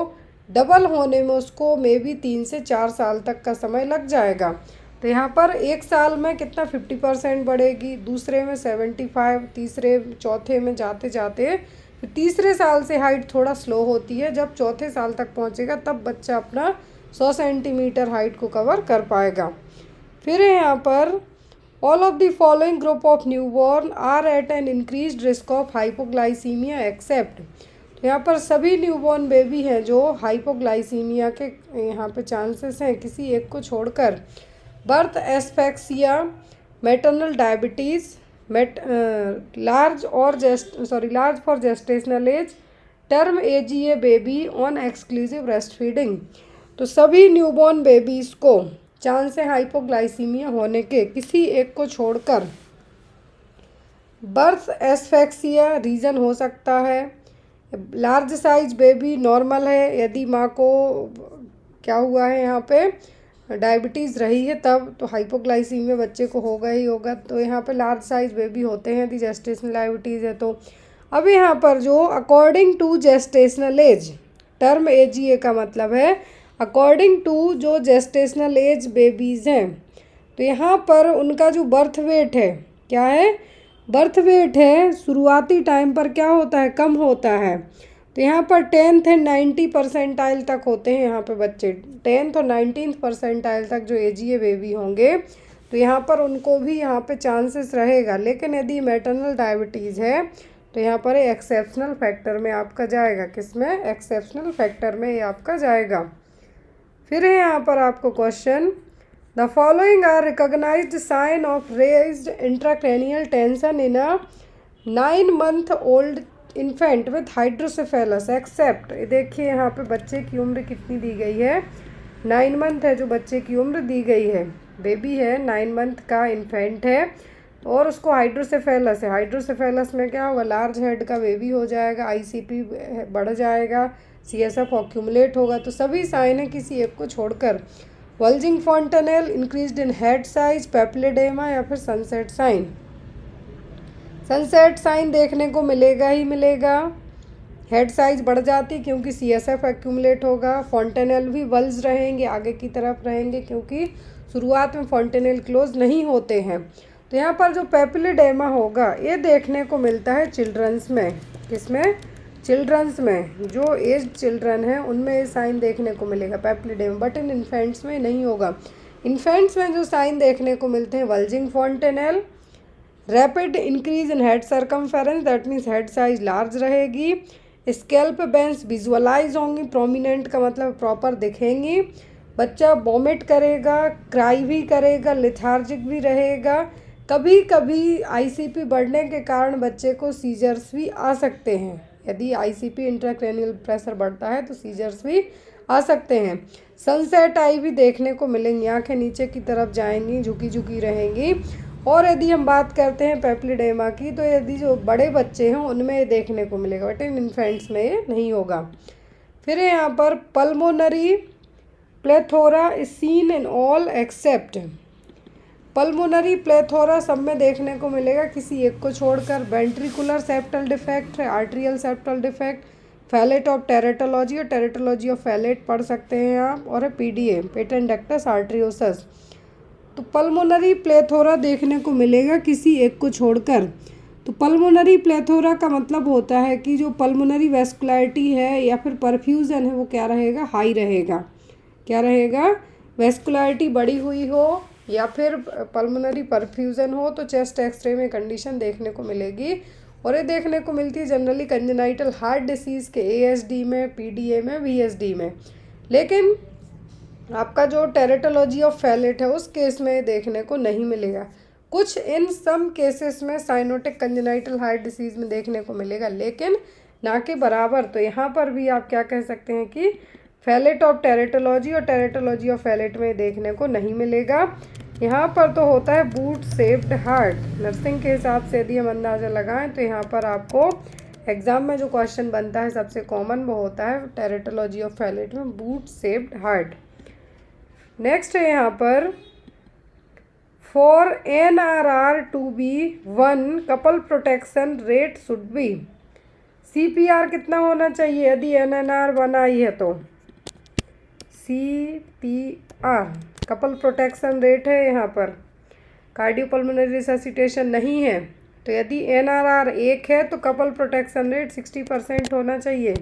डबल होने में उसको मे बी 3 से 4 साल तक का समय लग जाएगा। तो यहाँ पर एक साल में कितना 50% बढ़ेगी, दूसरे में 75, तीसरे चौथे में जाते जाते फिर तीसरे साल से हाइट थोड़ा स्लो होती है, जब चौथे साल तक पहुँचेगा तब बच्चा अपना 100 सेंटीमीटर हाइट को कवर कर पाएगा। फिर यहाँ पर all of the following group of newborn are at an increased risk of hypoglycaemia except. तो यहाँ पर सभी न्यूबॉर्न बेबी हैं जो हाइपोग्लाइसीमिया के यहाँ पे चांसेस हैं किसी एक को छोड़कर। Birth asphyxia, maternal diabetes, large for gestational age, term AGA baby on exclusive breast feeding. तो सभी न्यूबॉर्न बेबीज़ को चांस है हाइपोग्लाइसीमिया होने के किसी एक को छोड़कर। बर्थ एस्फेक्सिया रीज़न हो सकता है, लार्ज साइज बेबी नॉर्मल है, यदि माँ को क्या हुआ है यहाँ पे डायबिटीज़ रही है तब तो हाइपोग्लाइसीमिया बच्चे को होगा ही होगा। तो यहाँ पे लार्ज साइज बेबी होते हैं यदि जेस्टेशनल डायबिटीज़ है तो। अब यहाँ पर जो according to gestational age, term AGA का मतलब है अकॉर्डिंग टू जो जेस्टेशनल एज बेबीज़ हैं, तो यहाँ पर उनका जो बर्थ वेट है, क्या है, बर्थ वेट है शुरुआती टाइम पर क्या होता है, कम होता है। तो यहाँ पर 10th एंड 90 परसेंटाइल तक होते हैं यहाँ पे बच्चे, 10th और 19th परसेंटाइल तक जो एजीए बेबी होंगे तो यहाँ पर उनको भी यहाँ पे चांसेस रहेगा। लेकिन यदि मैटरनल डायबिटीज़ है तो यहाँ पर एक्सेप्शनल फैक्टर में आपका जाएगा, किसमें, एक्सेप्शनल फैक्टर में ये आपका जाएगा। फिर है यहाँ पर आपको question, the following are recognised sign of raised intracranial tension in a 9 month old infant with hydrocephalus except. देखिए यहाँ पे बच्चे की उम्र कितनी दी गई है, 9 मंथ है जो बच्चे की उम्र दी गई है, बेबी है 9 मंथ का इन्फेंट है और उसको हाइड्रोसेफेलस है। हाइड्रोसेफेलस में क्या होगा, लार्ज हेड का बेबी हो जाएगा, आईसीपी बढ़ जाएगा, सीएसएफ ऑक्यूमुलेट होगा। तो सभी साइन है किसी एक को छोड़कर। Bulging fontanelle, increased in head size, papilledema या फिर सनसेट साइन। सनसेट साइन देखने को मिलेगा ही मिलेगा, हेड साइज बढ़ जाती क्योंकि सीएसएफ एक्यूमुलेट होगा, फॉन्टेनेल भी वल्ज रहेंगे, आगे की तरफ रहेंगे क्योंकि शुरुआत में फॉन्टेनेल क्लोज नहीं होते हैं। तो यहाँ पर जो पेप्लिडेमा होगा ये देखने को मिलता है चिल्ड्रंस में, किसमें, चिल्ड्रंस में, जो एज चिल्ड्रन है उनमें ये साइन देखने को मिलेगा पेप्लिडेमा, बट इन इन्फेंट्स में नहीं होगा। इन्फेंट्स में जो साइन देखने को मिलते हैं, bulging fontanelle, rapid increase in head circumference, that means head size large रहेगी, स्कैल्प बेंस विजुअलाइज होंगी, प्रोमिनेंट का मतलब प्रॉपर दिखेंगी, बच्चा वॉमिट करेगा, क्राई भी करेगा, लिथार्जिक भी रहेगा, कभी कभी आईसीपी बढ़ने के कारण बच्चे को सीजर्स भी आ सकते हैं। यदि आईसीपी इंट्राक्रैनियल प्रेशर बढ़ता है तो सीजर्स भी आ सकते हैं। सनसेट आई भी देखने को मिलेंगी, आंखें नीचे की तरफ जाएंगी, झुकी झुकी रहेंगी। और यदि हम बात करते हैं पेप्लिडेमा की तो यदि जो बड़े बच्चे हैं उनमें ये देखने को मिलेगा, बट इन इन्फेंट्स में ये नहीं होगा। फिर यहाँ पर pulmonary plethora is seen in all except, pulmonary plethora सब में देखने को मिलेगा किसी एक को छोड़कर। वेंट्रिकुलर सेप्टल डिफेक्ट है, atrial septal defect, Fallot of tetralogy और टेरेटोलॉजी ऑफ फैलेट पढ़ सकते हैं आप, और है पीडीए पेटेंट आर्ट्रियोसस। तो पल्मोनरी प्लेथोरा देखने को मिलेगा किसी एक को छोड़कर। तो पल्मोनरी प्लेथोरा का मतलब होता है कि जो पल्मोनरी वेस्कुलरिटी है या फिर परफ्यूजन है वो क्या रहेगा, हाई रहेगा। क्या रहेगा, वेस्कुलरिटी बढ़ी हुई हो या फिर पल्मोनरी परफ्यूजन हो तो चेस्ट एक्सरे में कंडीशन देखने को मिलेगी। और ये देखने को मिलती है जनरली कंजेनाइटल हार्ट डिसीज़ के एएसडी में, पीडीए में, वीएसडी में। लेकिन आपका जो टेरेटोलॉजी ऑफ फैलेट है उस केस में देखने को नहीं मिलेगा। कुछ इन सम केसेस में साइनोटिक कंजेनाइटल हार्ट डिसीज़ में देखने को मिलेगा, लेकिन ना के बराबर। तो यहाँ पर भी आप क्या कह सकते हैं कि फैलेट ऑफ टेरेटोलॉजी और टेरेटोलॉजी ऑफ फैलेट में देखने को नहीं मिलेगा। यहाँ पर तो होता है बूट शेप्ड हार्ट। नर्सिंग के हिसाब से यदि हम अंदाज़ा लगाएं तो यहाँ पर आपको एग्ज़ाम में जो क्वेश्चन बनता है सबसे कॉमन वो होता है टेरेटोलॉजी ऑफ फैलेट में बूट शेप्ड हार्ट। नेक्स्ट है यहाँ पर for NRR to be 1 couple protection rate should be. CPR कितना होना चाहिए यदि NNR 1 आई है तो? CPR कपल प्रोटेक्शन रेट है यहाँ पर, कार्डियोपल्मोनरी रिससिटेशन नहीं है। तो यदि NRR 1 है तो कपल प्रोटेक्शन रेट 60% होना चाहिए।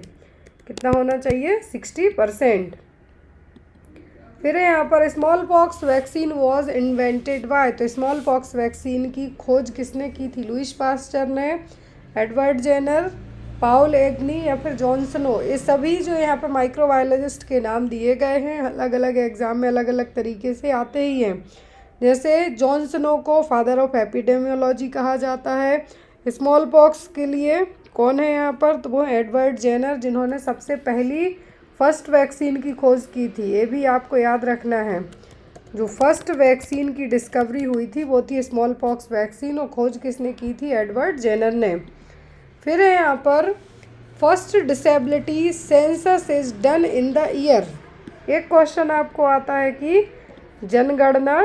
कितना होना चाहिए? 60%। फिर यहाँ पर small pox vaccine was invented by. तो स्मॉल पॉक्स वैक्सीन की खोज किसने की थी? लुईस पास्चर ने, एडवर्ड जेनर, पाउल एग्नी या फिर जॉनसनो। ये सभी जो यहाँ पर माइक्रोबायोलॉजिस्ट के नाम दिए गए हैं, अलग अलग एग्जाम में अलग अलग तरीके से आते ही हैं। जैसे जॉनसनो को फादर ऑफ एपिडेमियोलॉजी कहा जाता है। स्मॉल पॉक्स के लिए कौन है यहाँ पर? तो वो एडवर्ड जेनर, जिन्होंने सबसे पहली फर्स्ट वैक्सीन की खोज की थी। ये भी आपको याद रखना है। जो फर्स्ट वैक्सीन की डिस्कवरी हुई थी वो थी स्मॉल पॉक्स वैक्सीन, और खोज किसने की थी? एडवर्ड जेनर ने। फिर है यहाँ पर first disability census is done in the year. एक क्वेश्चन आपको आता है कि जनगणना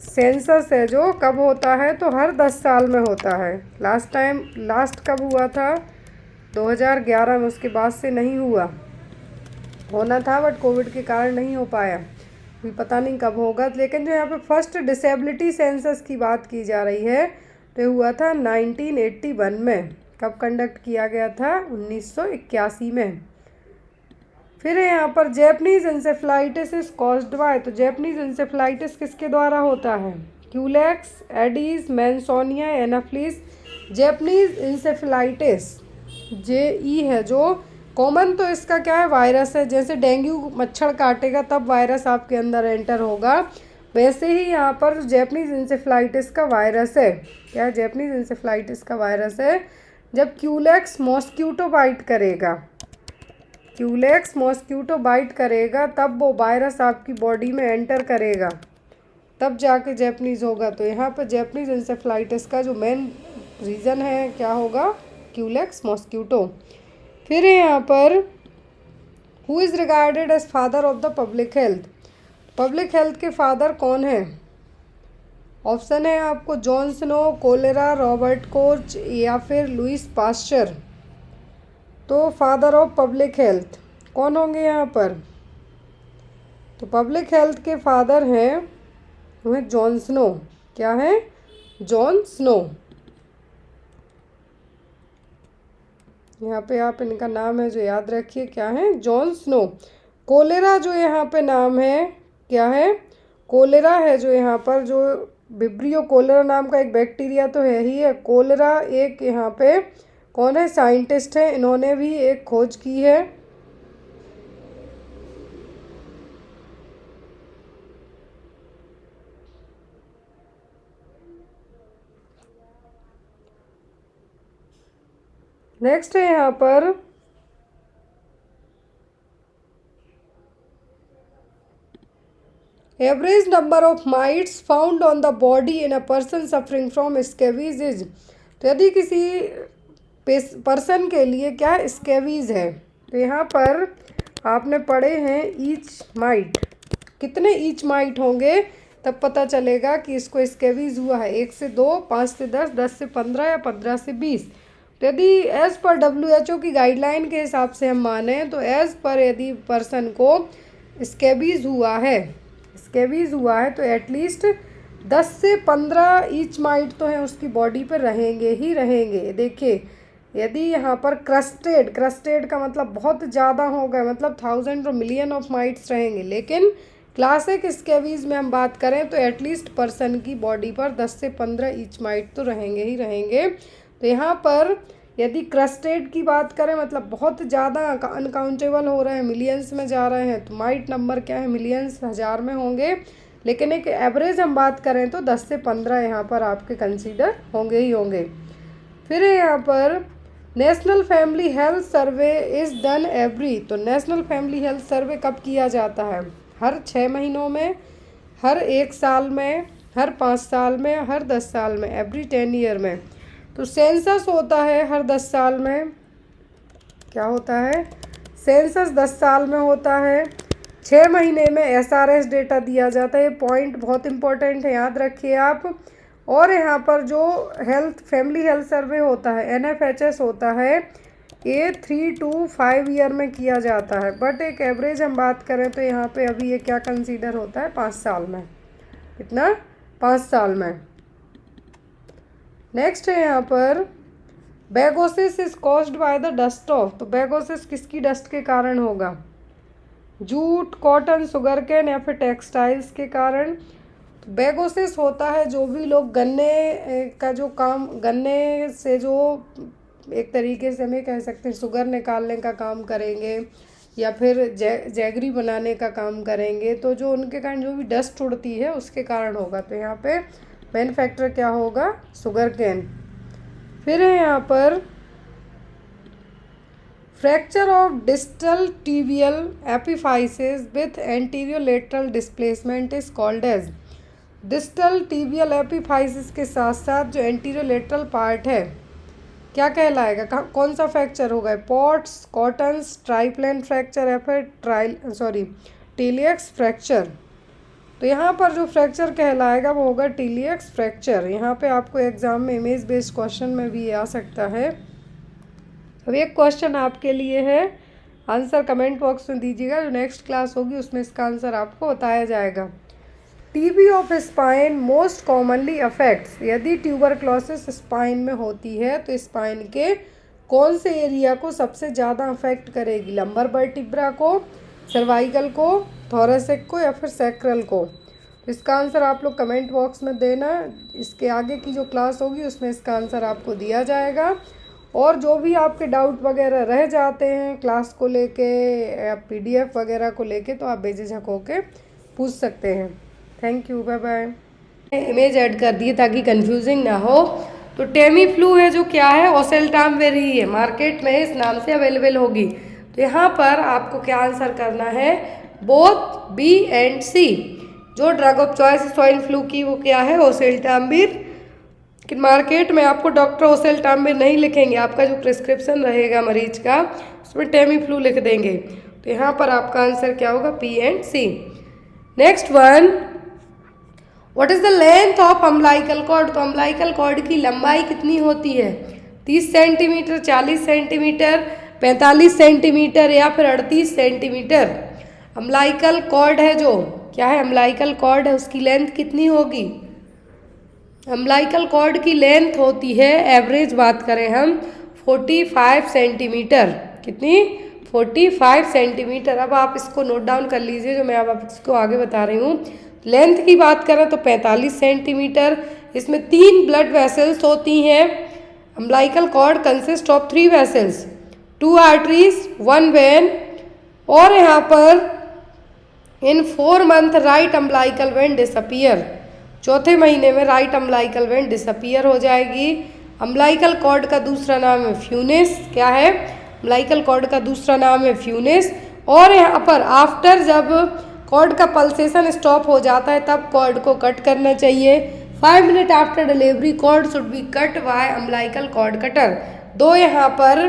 सेंसस है जो कब होता है? तो हर 10 साल में होता है। लास्ट कब हुआ था? 2011 में। उसके बाद से नहीं हुआ, होना था बट कोविड के कारण नहीं हो पाया, अभी पता नहीं कब होगा। लेकिन जो यहाँ पे फर्स्ट डिसेबिलिटी सेंसस की बात की जा रही है तो ये हुआ था 1981 में। कब कंडक्ट किया गया था? 1981 में। फिर यहाँ पर Japanese encephalitis is caused by. तो जैपनीज इंसेफ्लाइटिस किसके द्वारा होता है? Culex, Aedes, Mansonia, Anopheles. Japanese encephalitis JE है जो कॉमन, तो इसका क्या है? वायरस है। जैसे डेंगू मच्छर काटेगा तब वायरस आपके अंदर एंटर होगा, वैसे ही यहाँ पर जैपनीज इंसेफ्लाइटिस का वायरस है। क्या है? जैपनीज इंसेफ्लाइटिस का वायरस है। जब क्यूलेक्स मॉस्क्यूटो बाइट करेगा, क्यूलेक्स मॉस्क्यूटो बाइट करेगा तब वो वायरस आपकी बॉडी में एंटर करेगा, तब जाके जैपनीज होगा। तो यहाँ पर जैपनीज इंसेफ्लाइटिस का जो मेन रीज़न है क्या होगा? Culex mosquito. फिर है यहाँ पर who is regarded as father of the public health. Public health के फादर कौन है? ऑप्शन है आपको जॉनसनो, कोलेरा, रॉबर्ट कोच या फिर लुईस पास्चर। तो फादर ऑफ पब्लिक हेल्थ कौन होंगे यहाँ पर? तो पब्लिक हेल्थ के फादर हैं वो है जॉन स्नो। क्या है? Jon Snow. यहाँ पे आप इनका नाम है जो याद रखिए, क्या है? Jon Snow. कोलेरा जो यहाँ पे नाम है, क्या है? कोलेरा है जो यहाँ पर, जो विब्रियो कोलेरा नाम का एक बैक्टीरिया तो है ही है। कोलेरा एक यहाँ पे कौन है? साइंटिस्ट है, इन्होंने भी एक खोज की है। नेक्स्ट है यहाँ पर average number of mites found on the body in a person suffering from scabies is. तो यदि किसी पर्सन के लिए क्या स्केवीज है, तो यहाँ पर आपने पढ़े हैं ईच माइट, कितने ईच माइट होंगे तब पता चलेगा कि इसको स्केवीज हुआ है। 1 से 2, 5 से 10, 10 से 15 या 15 से 20। तो यदि एज़ पर WHO की गाइडलाइन के हिसाब से हम माने तो एज़ पर यदि पर्सन को स्केबीज़ हुआ है तो एटलीस्ट 10 से 15 ईच माइट तो है उसकी बॉडी पर रहेंगे ही रहेंगे। देखिए यदि यहाँ पर क्रस्टेड का मतलब बहुत ज़्यादा हो गए, मतलब 1000 और मिलियन ऑफ माइट्स रहेंगे। लेकिन क्लासिक स्केबीज़ में हम बात करें तो एटलीस्ट पर्सन की बॉडी पर 10 से 15 ईच माइट तो रहेंगे ही रहेंगे। तो यहाँ पर यदि क्रस्टेड की बात करें, मतलब बहुत ज़्यादा अनकाउंटेबल हो रहे हैं, मिलियंस में जा रहे हैं, तो माइट नंबर क्या है? मिलियंस, हज़ार में होंगे। लेकिन एक एवरेज हम बात करें तो 10 से 15 यहाँ पर आपके कंसीडर होंगे ही होंगे। फिर यहाँ पर national family health survey is done every. तो नेशनल फैमिली हेल्थ सर्वे कब किया जाता है? हर 6 महीनों में, हर 1 साल में, हर 5 साल में, हर 10 साल में, एवरी 10 ईयर में। तो सेंसस होता है हर 10 साल में। क्या होता है? सेंसस 10 साल में होता है। 6 महीने में SRS डेटा दिया जाता है। ये पॉइंट बहुत इंपॉर्टेंट है, याद रखिए आप। और यहाँ पर जो फैमिली हेल्थ सर्वे होता है NFHS होता है, ये 3 to 5 ईयर में किया जाता है, बट एक एवरेज हम बात करें तो यहाँ पे अभी ये क्या कंसीडर होता है, 5 साल में। कितना? 5 साल में। नेक्स्ट है यहाँ पर bagassosis is caused by the dust of. तो बेगोसिस किसकी डस्ट के कारण होगा? जूट, कॉटन, शुगर केन या फिर टेक्सटाइल्स के कारण। तो बेगोसिस होता है जो भी लोग गन्ने का जो काम, गन्ने से जो एक तरीके से हमें कह सकते हैं शुगर निकालने का काम करेंगे या फिर जैगरी बनाने का काम करेंगे, तो जो उनके कारण जो भी डस्ट उड़ती है उसके कारण होगा। तो यहाँ पे मेन फैक्टर क्या होगा? Sugar cane. फिर है यहाँ पर fracture of distal tibial epiphysis with anterior lateral displacement is called as. Distal tibial epiphysis के साथ साथ जो एंटीरियर लेटरल पार्ट है क्या कहलाएगा? कौन सा फ्रैक्चर होगा? पॉट्स, कॉटन्स, ट्राइप्लेन फ्रैक्चर या फिर टीलियक्स फ्रैक्चर। तो यहाँ पर जो फ्रैक्चर कहलाएगा वो होगा टीलियक्स फ्रैक्चर। यहाँ पे आपको एग्जाम में इमेज बेस्ड क्वेश्चन में भी आ सकता है। अब एक क्वेश्चन आपके लिए है, आंसर कमेंट बॉक्स में दीजिएगा, जो नेक्स्ट क्लास होगी उसमें इसका आंसर आपको बताया जाएगा। TB of spine most commonly affects. यदि ट्यूबरक्लोसिस स्पाइन में होती है तो स्पाइन के कौन से एरिया को सबसे ज़्यादा अफेक्ट करेगी? लंबर वर्टिब्रा को, सर्वाइकल को, थोरेसिक को या फिर सैक्रल को? इसका आंसर आप लोग कमेंट बॉक्स में देना। इसके आगे की जो क्लास होगी उसमें इसका आंसर आपको दिया जाएगा। और जो भी आपके डाउट वगैरह रह जाते हैं क्लास को लेके या PDF वगैरह को लेके, तो आप बेझिझक होके पूछ सकते हैं। Thank you, bye bye. Image add कर दिए ताकि कंफ्यूजिंग ना हो। तो टेमी फ्लू है जो क्या है? ओसेल्टामविर है, मार्केट में इस नाम से अवेलेबल होगी। तो यहाँ पर आपको क्या आंसर करना है? Both B and C। जो drug of choice swine flu की वो क्या है? ओसेल्टामविर। कि मार्केट में आपको डॉक्टर ओसेल्टामविर नहीं लिखेंगे, आपका जो प्रिस्क्रिप्शन रहेगा मरीज का उसमें टेमी फ्लू लिख देंगे। तो यहाँ पर आपका आंसर क्या होगा? P and C। Next one, what is the length of umbilical cord? तो अम्बिलिकल कॉर्ड की लंबाई कितनी होती है? 30 सेंटीमीटर, 40 सेंटीमीटर, 45 सेंटीमीटर या फिर 38 सेंटीमीटर? अम्बिलिकल कॉर्ड है जो क्या है? अम्बिलिकल कॉर्ड है, उसकी लेंथ कितनी होगी? अम्बिलिकल कॉर्ड की लेंथ होती है, एवरेज बात करें हम, 45 सेंटीमीटर। कितनी? 45 सेंटीमीटर। अब आप इसको नोट डाउन कर लीजिए जो मैं अब इसको आगे बता रही हूँ। लेंथ की बात करें तो 45 सेंटीमीटर। इसमें 3 ब्लड वेसल्स होती हैं। Umbilical cord consist of 3 vessels, 2 arteries, 1 vein. और यहाँ पर in 4 month right umbilical vein disappear. चौथे महीने में राइट अम्बिलिकल वेन डिसअपियर हो जाएगी। अम्बिलिकल कॉर्ड का दूसरा नाम है फ्यूनिस। क्या है? अम्बिलिकल कॉर्ड का दूसरा नाम है फ्यूनिस। और यहाँ पर आफ्टर जब कॉर्ड का पल्सेशन स्टॉप हो जाता है तब कॉर्ड को कट करना चाहिए। 5 minute after delivery cord should be cut by umbilical cord cutter. दो यहाँ पर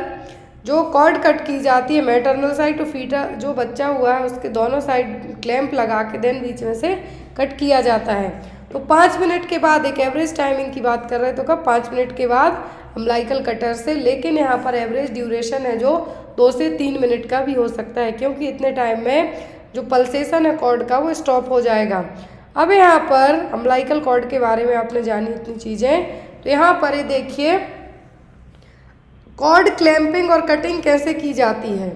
जो कॉर्ड कट की जाती है, मैटरनल साइड तो फीटर जो बच्चा हुआ है उसके दोनों साइड क्लैंप लगा के देन बीच में से कट किया जाता है। तो 5 मिनट के बाद, एक एवरेज टाइमिंग की बात कर रहे हैं तो कब? 5 मिनट के बाद अम्बिलिकल कटर से। लेकिन यहाँ पर एवरेज ड्यूरेशन है जो 2 से 3 मिनट का भी हो सकता है, क्योंकि इतने टाइम में जो पल्सेशन है कॉर्ड का वो स्टॉप हो जाएगा। अब यहाँ पर अम्बिलिकल कॉर्ड के बारे में आपने जानी इतनी चीज़ें, तो यहाँ पर ये देखिए कॉर्ड क्लैंपिंग और कटिंग कैसे की जाती है।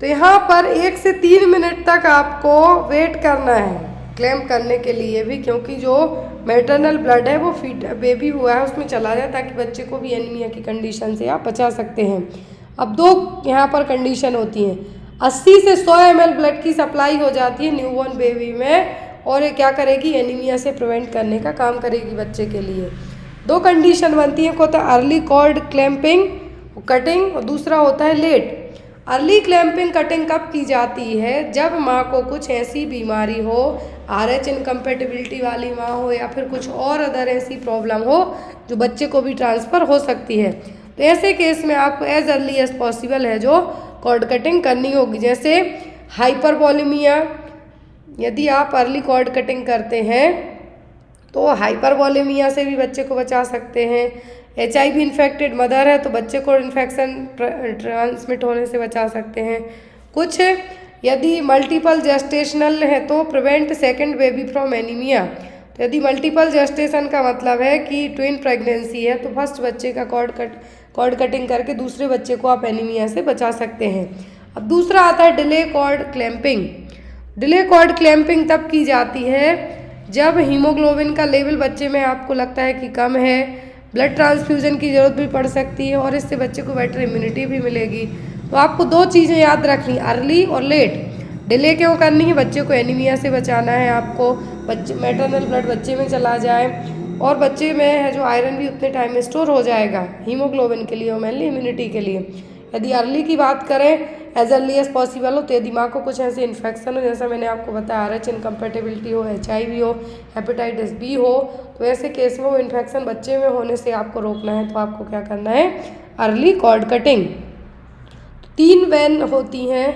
तो यहाँ पर 1 से 3 मिनट तक आपको वेट करना है क्लैंप करने के लिए भी, क्योंकि जो मैटरनल ब्लड है वो बेबी हुआ है उसमें चला जाए, ताकि बच्चे को भी एनीमिया की कंडीशन से आप बचा सकते हैं। अब 2 यहाँ पर कंडीशन होती हैं। 80 से 100 ml ब्लड की सप्लाई हो जाती है न्यूबॉर्न बेबी में, और ये क्या करेगी? एनीमिया से प्रिवेंट करने का काम करेगी बच्चे के लिए। 2 कंडीशन बनती है, होता है अर्ली कॉर्ड क्लैंपिंग कटिंग और दूसरा होता है लेट। अर्ली क्लैंपिंग कटिंग कब की जाती है? जब माँ को कुछ ऐसी बीमारी हो, RH इनकम्पेटिबिलिटी वाली माँ हो या फिर कुछ और अदर ऐसी प्रॉब्लम हो जो बच्चे को भी ट्रांसफ़र हो सकती है। तो ऐसे केस में आपको एज अर्ली एज पॉसिबल है जो कॉर्ड कटिंग करनी होगी। जैसे हाइपरवॉलेमिया, यदि आप अर्ली कॉर्ड कटिंग करते हैं तो हाइपरवॉलेमिया से भी बच्चे को बचा सकते हैं। HIV इन्फेक्टेड मदर है तो बच्चे को इन्फेक्शन ट्रांसमिट होने से बचा सकते हैं। कुछ यदि मल्टीपल जेस्टेशनल है तो prevent second baby from anaemia. तो यदि मल्टीपल जेस्टेशन का मतलब है कि ट्विन प्रेगनेंसी है तो फर्स्ट बच्चे का कॉर्ड कटिंग करके दूसरे बच्चे को आप एनीमिया से बचा सकते हैं। अब दूसरा आता है delay cord clamping. Delay cord clamping तब की जाती है जब हीमोग्लोबिन का लेवल बच्चे में आपको लगता है कि कम है, ब्लड ट्रांसफ्यूजन की ज़रूरत भी पड़ सकती है और इससे बच्चे को बेटर इम्यूनिटी भी मिलेगी। तो आपको दो चीज़ें याद रखनी, अर्ली और लेट। डिले क्यों करनी है? बच्चे को एनीमिया से बचाना है आपको, बच्चे मैटरनल ब्लड बच्चे में चला जाए और बच्चे में है जो आयरन भी उतने टाइम में स्टोर हो जाएगा हीमोग्लोबिन के लिए और मेनली इम्यूनिटी के लिए। यदि अर्ली की बात करें एज अर्ली एज पॉसिबल हो तो यदि माँ को कुछ ऐसे इन्फेक्शन हो, जैसा मैंने आपको बताया RH इनकम्पेटेबिलिटी हो, HIV हो, हेपेटाइटिस B हो, तो ऐसे केस में वो इन्फेक्शन बच्चे में होने से आपको रोकना है तो आपको क्या करना है? Early cord cutting. 3 वेन होती हैं,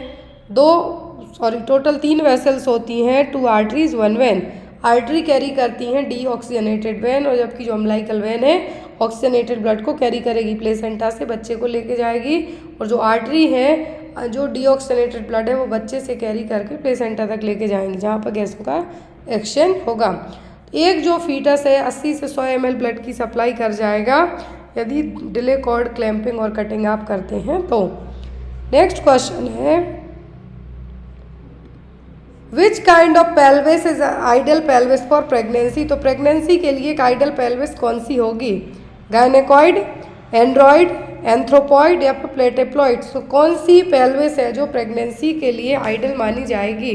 टोटल 3 वेसल्स होती हैं, 2 आर्टरीज 1 वेन। आर्टरी कैरी करती हैं डीऑक्सीजनेटेड वेन और जबकि जो अम्लाइकल वेन है ऑक्सीजनेटेड ब्लड को कैरी करेगी, प्लेसेंटा से बच्चे को लेके जाएगी, और जो आर्टरी है जो डीऑक्सीजनेटेड ब्लड है वो बच्चे से कैरी करके प्लेसेंटा तक लेके जाएंगे जहाँ पर गैसों का एक्सचेंज होगा। एक जो फीटस है 80 से 100 ml ब्लड की सप्लाई कर जाएगा यदि डिले कॉर्ड क्लैंपिंग और कटिंग आप करते हैं तो। नेक्स्ट क्वेश्चन है which kind of pelvis is ideal pelvis for pregnancy. तो प्रेगनेंसी के लिए एक आइडियल पेल्विस कौन सी होगी? गायनेकॉइड, एंड्रॉइड, एंथ्रोपॉइड या फिर प्लेटेप्लॉइड। तो कौन सी पेल्विस है जो प्रेगनेंसी के लिए आइडियल मानी जाएगी?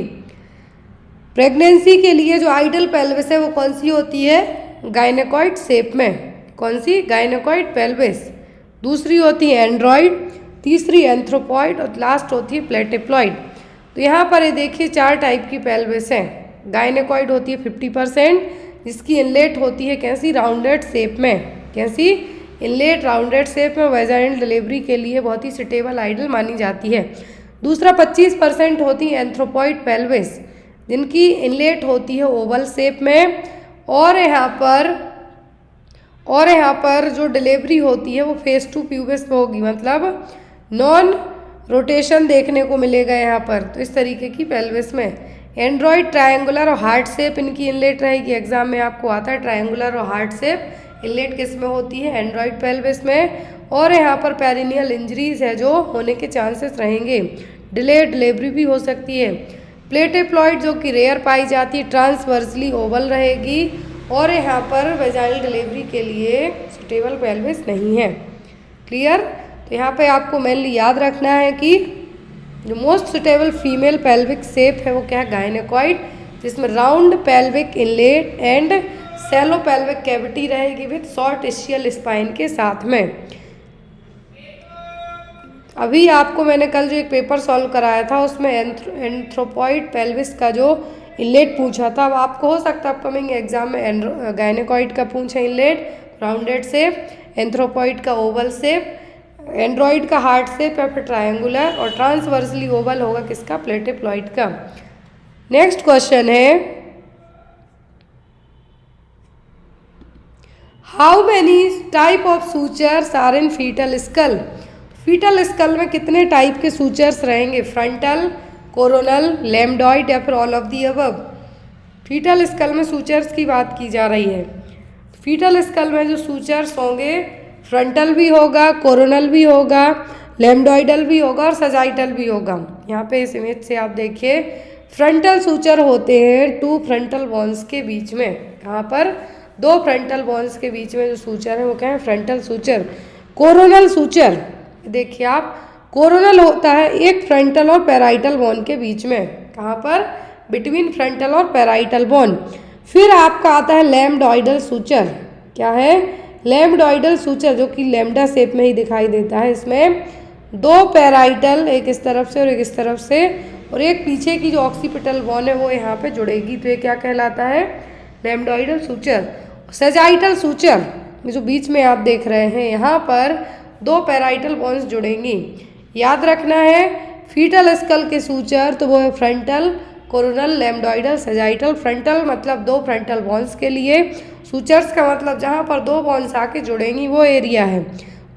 प्रेगनेंसी के लिए जो आइडियल पेल्विस है वो कौन सी होती है? गायनेकॉइड शेप में। कौन सी? Gynaecoid pelvis. दूसरी होती है एंड्रॉइड, तीसरी एंथ्रोपॉइड और लास्ट होती है प्लेटेप्लॉइड। तो यहाँ पर ये देखिए 4 टाइप की पेल्विस हैं। गायनेकॉइड होती है 50%, जिसकी इनलेट होती है कैसी? राउंडेड शेप में। कैसी? इनलेट राउंडेड शेप में, वेजाइनल डिलीवरी के लिए बहुत ही सुटेबल आइडियल मानी जाती है। दूसरा 25% होती है एंथ्रोपॉइड पेल्विस, जिनकी इनलेट होती है ओवल शेप में और यहाँ पर जो डिलीवरी होती है वो फेस टू प्यूबिस में होगी, मतलब नॉन रोटेशन देखने को मिलेगा यहाँ पर। तो इस तरीके की पेल्विस में एंड्रॉइड ट्रायंगुलर और हार्ट शेप इनकी इनलेट रहेगी। एग्जाम में आपको आता है ट्रायंगुलर और हार्ट शेप इनलेट किस में होती है? एंड्रॉइड पेल्विस में। और यहाँ पर पेरिनियल इंजरीज है जो होने के चांसेस रहेंगे, डिलेड डिलीवरी भी हो सकती है। प्लेटेप्लॉइड जो कि रेयर पाई जाती है, ट्रांसवर्सली ओवल रहेगी और यहाँ पर वेजाइनल डिलीवरी के लिए सुटेबल पेल्विस नहीं है। क्लियर? तो यहाँ पे आपको मेनली याद रखना है कि जो most suitable female pelvic shape है वो क्या है? गायनेकॉइड, जिसमें round pelvic inlet and shallow pelvic cavity रहेगी विथ शॉर्ट इशियल स्पाइन के साथ में। अभी आपको मैंने कल जो एक पेपर सॉल्व कराया था उसमें एंथ्रोपॉइड पेल्विस का जो इनलेट पूछा था। अब आपको हो सकता है अपकमिंग एग्जाम में गायनेकॉइड का पूछे इनलेट, राउंडेड शेप, एंथ्रोपॉइड का ओवल शेप, एंड्रॉइड का हार्ट शेप या फिर ट्रायंगुलर, और ट्रांसवर्सली ओवल होगा किसका? प्लेटेप्लॉइड का। नेक्स्ट क्वेश्चन है how many type of sutures are in fetal skull. Fetal skull में कितने टाइप के सूचर्स रहेंगे? फ्रंटल, कोरोनल, लैम्डॉइड या फिर all of the above. Fetal skull में सूचर्स की बात की जा रही है। फीटल स्कल में जो सूचर्स होंगे फ्रंटल भी होगा, कोरोनल भी होगा, लैम्डॉइडल भी होगा और सजाइटल भी होगा। यहाँ पे इस इमेज से आप देखिए फ्रंटल सूचर होते हैं 2 फ्रंटल बोन्स के बीच में। कहाँ पर? 2 फ्रंटल बोन्स के बीच में जो सूचर है वो क्या है? Frontal suture. कोरोनल सूचर देखिए आप, कोरोनल होता है एक फ्रंटल और पैराइटल बोन के बीच में। कहाँ पर? बिटवीन फ्रंटल और पैराइटल बोन। फिर आपका आता है लैम्डॉइडल सूचर। क्या है? लैम्डॉइडल सूचर, जो कि लैम्डा शेप में ही दिखाई देता है। इसमें 2 पैराइटल, एक इस तरफ से और एक इस तरफ से, और एक पीछे की जो ऑक्सीपिटल बोन है वो यहाँ पे जुड़ेगी, तो ये क्या कहलाता है? लैम्डॉइडल सूचर। सजाइटल सूचर जो बीच में आप देख रहे हैं, यहाँ पर 2 पैराइटल बोन्स जुड़ेंगी। याद रखना है फीटल स्कल के सूचर, तो वो है फ्रंटल, कोरोनल, लैम्डोइडल, सेजाइटल। फ्रंटल मतलब दो फ्रंटल बोन्स के लिए, सूचर्स का मतलब जहाँ पर दो बोन्स आके जुड़ेंगी वो एरिया है।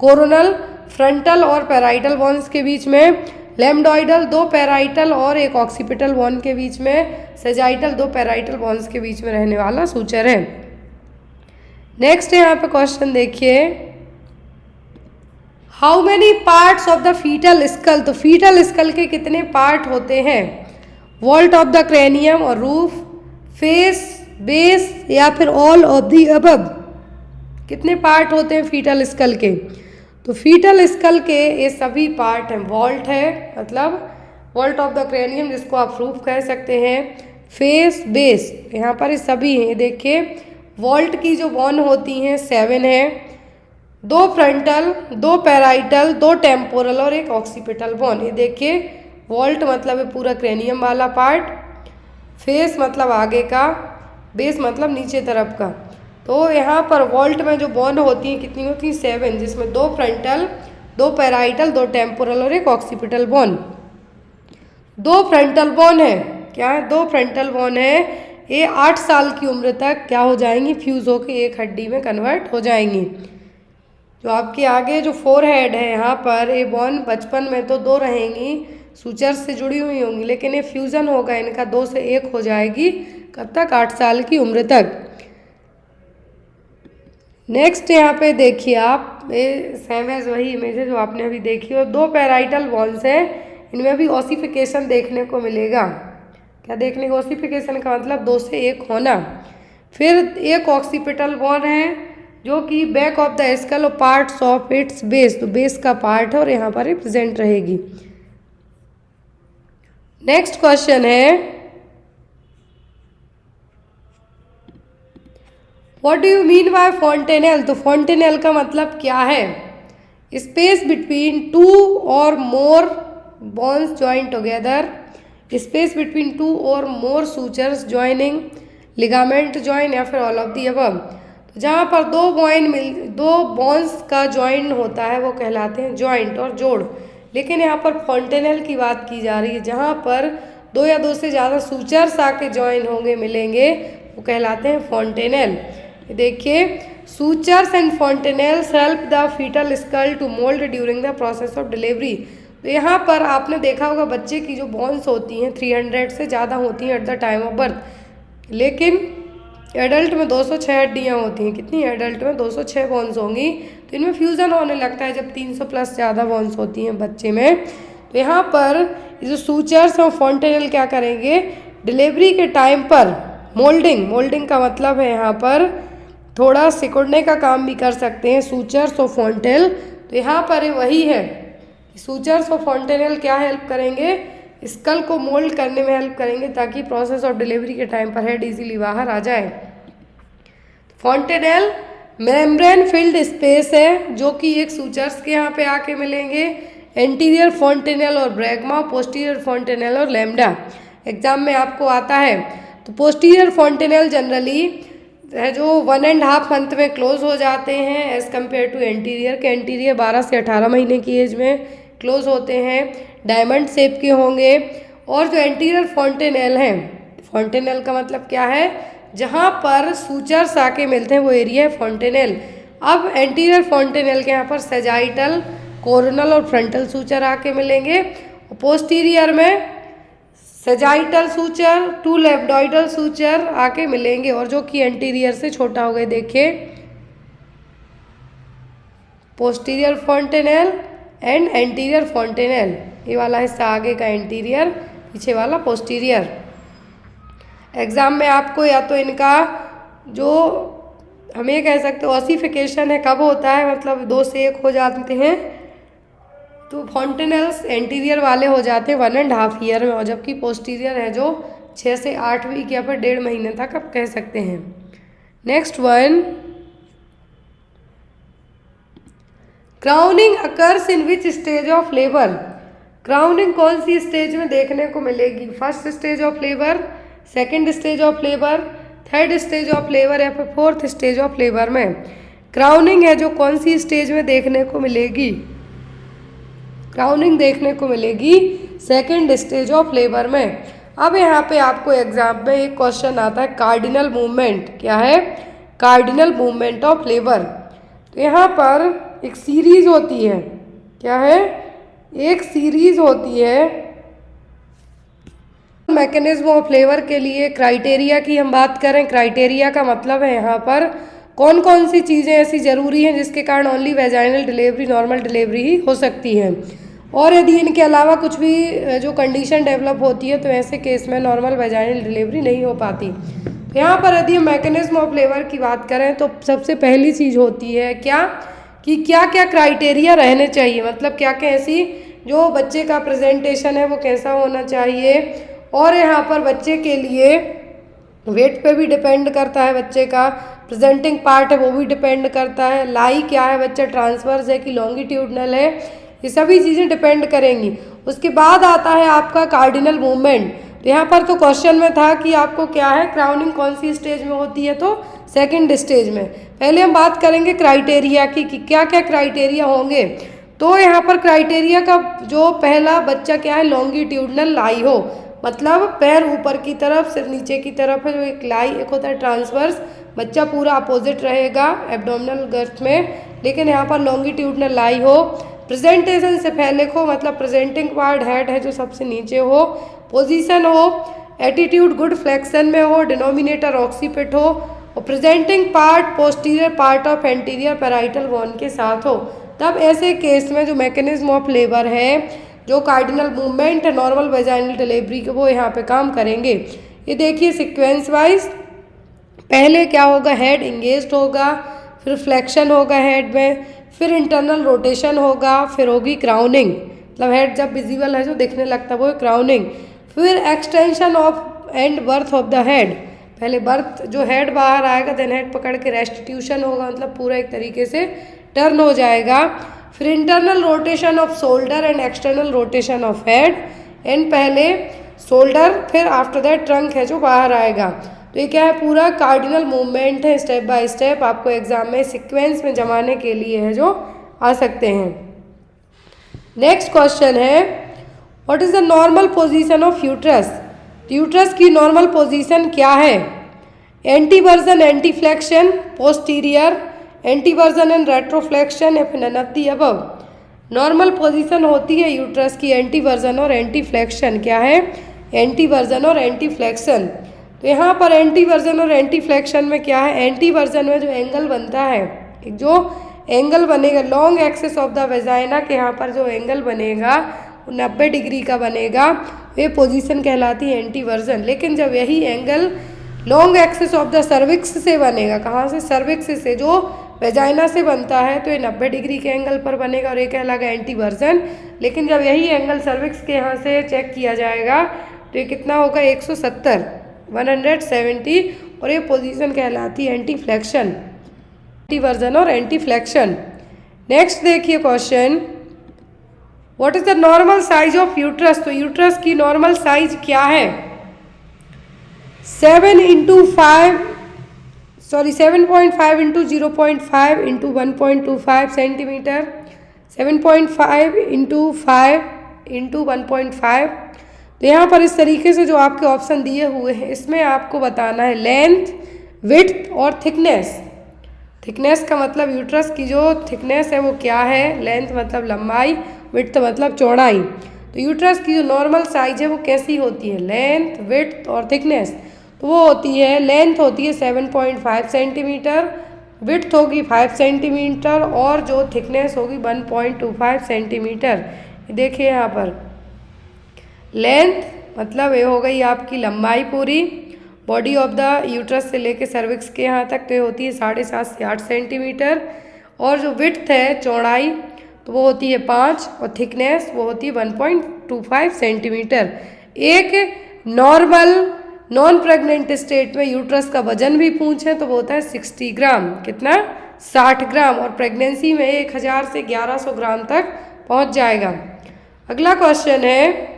कोरोनल फ्रंटल और पैराइटल बोन्स के बीच में, लैम्डोइडल दो पैराइटल और एक ऑक्सीपिटल बोन के बीच में, सेजाइटल दो पैराइटल बोन्स के बीच में रहने वाला सूचर है। नेक्स्ट यहाँ पे क्वेश्चन देखिए, how many parts of the fetal skull, तो फीटल स्कल के कितने पार्ट होते हैं? वॉल्ट ऑफ द क्रेनियम और रूफ, फेस, बेस या फिर ऑल ऑफ द अबव। कितने पार्ट होते हैं फीटल स्कल के? तो फीटल स्कल के ये सभी पार्ट हैं। वॉल्ट है मतलब वॉल्ट ऑफ द क्रेनियम जिसको आप रूफ कह सकते हैं, फेस, बेस, यहाँ पर ये सभी हैं। देखिए वॉल्ट की जो बोन होती हैं 7 है, दो फ्रंटल, दो पैराइटल, दो टेम्पोरल और एक ऑक्सीपिटल बोन। ये देखिए वॉल्ट मतलब है पूरा क्रेनियम वाला पार्ट, फेस मतलब आगे का, बेस मतलब नीचे तरफ का। तो यहाँ पर वॉल्ट में जो बोन होती हैं कितनी होती हैं? 7, जिसमें दो फ्रंटल, दो पैराइटल, दो टेम्पोरल और एक ऑक्सीपिटल बोन। दो फ्रंटल बोन है, क्या है? दो फ्रंटल बोन है, ये 8 साल की उम्र तक क्या हो जाएंगी? फ्यूज होकर एक हड्डी में कन्वर्ट हो जाएंगी। जो आपके आगे जो फोरहेड है यहाँ पर, ये बोन बचपन में तो दो रहेंगी, सूचर से जुड़ी हुई होंगी, लेकिन ये फ्यूज़न होगा, इनका 2 से 1 हो जाएगी। कब तक? 8 साल की उम्र तक। नेक्स्ट यहाँ पे देखिए आप, ये सेम एज वही इमेज है जो आपने अभी देखी, और दो पैराइटल बोन्स हैं, इनमें भी ऑसिफिकेशन देखने को मिलेगा। क्या देखने को? ऑसिफिकेशन का मतलब 2 से 1 होना। फिर एक ऑक्सीपिटल बोन है जो कि बैक ऑफ द स्कल और पार्ट्स ऑफ इट्स बेस, तो बेस का पार्ट है और यहाँ पर प्रेजेंट रहेगी। नेक्स्ट क्वेश्चन है, what do you mean by fontanelle, तो फॉन्टेनेल का मतलब क्या है? स्पेस बिटवीन 2 और more bones join together, space between 2 और more sutures joining, ligament join या फिर ऑल ऑफ दी अबव। तो जहाँ पर दो बोन्स का ज्वाइन होता है वो कहलाते हैं ज्वाइंट और जोड़। लेकिन यहाँ पर फॉन्टेनेल की बात की जा रही है, जहाँ पर 2 या 2 से ज़्यादा सूचर्स आके ज्वाइन होंगे, मिलेंगे, वो कहलाते हैं फॉन्टेनेल। देखिए sutures and fontanelles help the fetal skull to mould during the process of delivery. तो यहाँ पर आपने देखा होगा बच्चे की जो बोन्स होती हैं 300 से ज़्यादा होती हैं at the time of birth, लेकिन एडल्ट में 206 हड्डियाँ होती हैं। कितनी? एडल्ट में 206 बोन्स होंगी। तो इनमें फ्यूज़न होने लगता है जब 300 प्लस ज़्यादा बोन्स होती हैं बच्चे में। तो यहाँ पर जो सूचर्स और फॉन्टेनेल क्या करेंगे? डिलीवरी के टाइम पर मोल्डिंग का मतलब है यहाँ पर थोड़ा सिकुड़ने का काम भी कर सकते हैं सूचर्स और फॉन्टेनेल। तो यहाँ पर वही है, सूचर्स और फॉन्टेनेल क्या हेल्प करेंगे? स्कल को मोल्ड करने में हेल्प करेंगे ताकि प्रोसेस ऑफ डिलीवरी के टाइम पर हेड इजीली बाहर आ जाए। फॉन्टेनेल मेम्ब्रेन फिल्ड स्पेस है जो कि एक सूचर्स के यहाँ पे आके मिलेंगे, एंटीरियर फॉन्टेनेल और ब्रैगमा, पोस्टीरियर फॉन्टेनेल और लैम्डा। एग्जाम में आपको आता है। तो पोस्टीरियर फॉन्टेनेल जनरली है जो 1.5 मंथ में क्लोज हो जाते हैं एज कम्पेयर टू एंटीरियर के। एंटीरियर 12 से 18 महीने की एज में क्लोज होते हैं, डायमंड शेप के होंगे। और जो एंटीरियर फॉन्टेनेल हैं, फॉन्टेनेल का मतलब क्या है? जहाँ पर सूचर्स आके मिलते हैं वो एरिया है फॉन्टेनेल। अब एंटीरियर फॉन्टेनेल के यहाँ पर सेजाइटल, कोरोनल और फ्रंटल सूचर आके मिलेंगे। पोस्टीरियर में सेजाइटल सूचर, 2 लैम्डोइडल सूचर आके मिलेंगे और जो कि एंटीरियर से छोटा हो गए। देखिए posterior fontanelle and anterior fontanelle, ये वाला हिस्सा आगे का एंटीरियर, पीछे वाला पोस्टीरियर। एग्जाम में आपको या तो इनका जो हम ये कह सकते हैं ऑसिफिकेशन है कब होता है, मतलब 2 से 1 हो जाते हैं, तो फॉन्टेनेल्स एंटीरियर वाले हो जाते हैं 1.5 ईयर में, और जबकि पोस्टीरियर है जो 6 से 8 वीक या फिर 1.5 महीने तक आप कह सकते हैं। Next one, crowning occurs in which stage of labour. Crowning कौन सी स्टेज में देखने को मिलेगी? First stage of labour, second stage of labour, third stage of labour या फिर फोर्थ स्टेज ऑफ लेबर में क्राउनिंग है जो कौन सी स्टेज में देखने को मिलेगी? क्राउनिंग देखने को मिलेगी सेकेंड स्टेज ऑफ लेबर में। अब यहाँ पे आपको एग्जाम में एक क्वेश्चन आता है कार्डिनल मूवमेंट। क्या है? Cardinal movement of labour. तो यहाँ पर एक सीरीज होती है। क्या है? एक सीरीज होती है। मैकेनिज्म ऑफ लेबर के लिए क्राइटेरिया की हम बात करें, क्राइटेरिया का मतलब है यहाँ पर कौन कौन सी चीज़ें ऐसी ज़रूरी हैं जिसके कारण only vaginal delivery, normal delivery ही हो सकती है, और यदि इनके अलावा कुछ भी जो कंडीशन डेवलप होती है तो ऐसे केस में नॉर्मल वेजाइनल डिलीवरी नहीं हो पाती। यहाँ पर यदि हम मैकेनिज्म ऑफ लेबर की बात करें तो सबसे पहली चीज़ होती है क्या कि क्या क्या क्राइटेरिया रहने चाहिए, मतलब क्या क्या ऐसी जो बच्चे का प्रेजेंटेशन है वो कैसा होना चाहिए, और यहाँ पर बच्चे के लिए वेट पे भी डिपेंड करता है, बच्चे का प्रेजेंटिंग पार्ट है वो भी डिपेंड करता है, लाई क्या है, बच्चा ट्रांसवर्स है कि लॉन्गिट्यूडनल है, ये सभी चीज़ें डिपेंड करेंगी। उसके बाद आता है आपका कार्डिनल मूवमेंट। तो यहाँ पर तो क्वेश्चन में था कि आपको क्या है, क्राउनिंग कौन सी स्टेज में होती है, तो सेकंड स्टेज में। पहले हम बात करेंगे क्राइटेरिया की कि क्या क्या क्राइटेरिया होंगे। तो यहाँ पर क्राइटेरिया का जो पहला बच्चा क्या है, लॉन्गिट्यूडनल लाई हो, मतलब पैर ऊपर की तरफ सिर नीचे की तरफ है, जो एक लाई, एक होता है ट्रांसवर्स, बच्चा पूरा अपोजिट रहेगा एब्डोमिनल गर्थ में, लेकिन यहाँ पर लॉन्गिट्यूडनल लाई हो। प्रेजेंटेशन से पहले को मतलब प्रेजेंटिंग पार्ट हेड है जो सबसे नीचे हो, पोजीशन हो, एटीट्यूड गुड फ्लेक्शन में हो, डिनोमिनेटर ऑक्सीपिट हो, और presenting part posterior part of anterior parietal bone के साथ हो। तब ऐसे केस में जो मैकेनिज्म ऑफ लेबर है, जो कार्डिनल मूवमेंट है नॉर्मल वेजाइनल डिलीवरी के, वो यहाँ पे काम करेंगे। ये देखिए सीक्वेंस वाइज, पहले क्या होगा, हेड इंगेज्ड होगा, फिर फ्लेक्शन होगा हेड में, फिर इंटरनल रोटेशन होगा, फिर होगी क्राउनिंग, मतलब हेड जब विजिबल है जो दिखने लगता है वो क्राउनिंग, फिर extension of and birth of the head, पहले बर्थ जो हेड बाहर आएगा, देन हेड पकड़ के रेस्टिट्यूशन होगा, मतलब पूरा एक तरीके से टर्न हो जाएगा, फिर internal rotation off shoulder and external rotation of head, and पहले शोल्डर फिर आफ्टर दैट ट्रंक है जो बाहर आएगा। तो ये क्या है, पूरा कार्डिनल मूवमेंट है, स्टेप बाय स्टेप आपको एग्जाम में सीक्वेंस में जमाने के लिए है जो आ सकते हैं। नेक्स्ट क्वेश्चन है, what is the normal position of uterus. Uterus की नॉर्मल पोजीशन क्या है? एंटीवर्जन, एंटी फ्लेक्शन, पोस्टीरियर, एंटीवर्जन एंड रेट्रोफ्लेक्शन, या फिर none of the above. Normal position होती है यूट्रस की एंटीवर्जन और एंटी फ्लेक्शन। क्या है? एंटीवर्जन और एंटी फ्लेक्शन। तो यहाँ पर एंटीवर्जन और एंटी फ्लेक्शन में क्या है, एंटीवर्जन में जो एंगल बनता है, एक जो एंगल बनेगा long axis of the vagina के, यहाँ पर जो एंगल बनेगा वो 90 डिग्री का बनेगा, ये पोजीशन कहलाती है एंटीवर्जन। लेकिन जब यही angle long axis of the cervix से बनेगा, कहाँ से, सर्विक्स से, जो वेजाइना से बनता है, तो ये 90 डिग्री के एंगल पर बनेगा और ये कहलाएगा एंटीवर्जन। लेकिन जब यही एंगल सर्विक्स के यहाँ से चेक किया जाएगा तो ये कितना होगा, 170, और ये पोजीशन कहलाती है एंटी फ्लेक्शन, एंटीवर्जन और एंटी फ्लेक्शन। नेक्स्ट देखिए question, what is the normal size of uterus. तो यूट्रस की नॉर्मल साइज क्या है? 7.5 into 0.5 into 1.25 centimetre, 7.5 into 5 into 1.5। तो यहाँ पर इस तरीके से जो आपके ऑप्शन दिए हुए हैं, इसमें आपको बताना है लेंथ, विड्थ और थिकनेस। थिकनेस का मतलब यूट्रस की जो थिकनेस है वो क्या है, लेंथ मतलब लंबाई, विड्थ मतलब चौड़ाई। तो यूट्रस की जो नॉर्मल साइज है वो कैसी होती है, लेंथ, विड्थ और थिकनेस। तो वो होती है, लेंथ होती है 7.5 सेंटीमीटर, विड्थ होगी 5 सेंटीमीटर, और जो थिकनेस होगी 1.25 सेंटीमीटर। देखिए यहाँ पर लेंथ मतलब ये हो गई आपकी लंबाई पूरी बॉडी ऑफ द यूट्रस से लेके सर्विक्स के यहाँ तक, तो ये होती है 7.5 से 8 सेंटीमीटर, और जो विड्थ है चौड़ाई तो वो होती है 5, और थिकनेस वो होती है 1.25 सेंटीमीटर। एक नॉर्मल नॉन प्रेग्नेंट स्टेट में यूट्रस का वजन भी पूछे तो वो होता है 60 ग्राम, कितना, 60 ग्राम, और प्रेगनेंसी में 1000 से 1100 ग्राम तक पहुंच जाएगा। अगला क्वेश्चन है,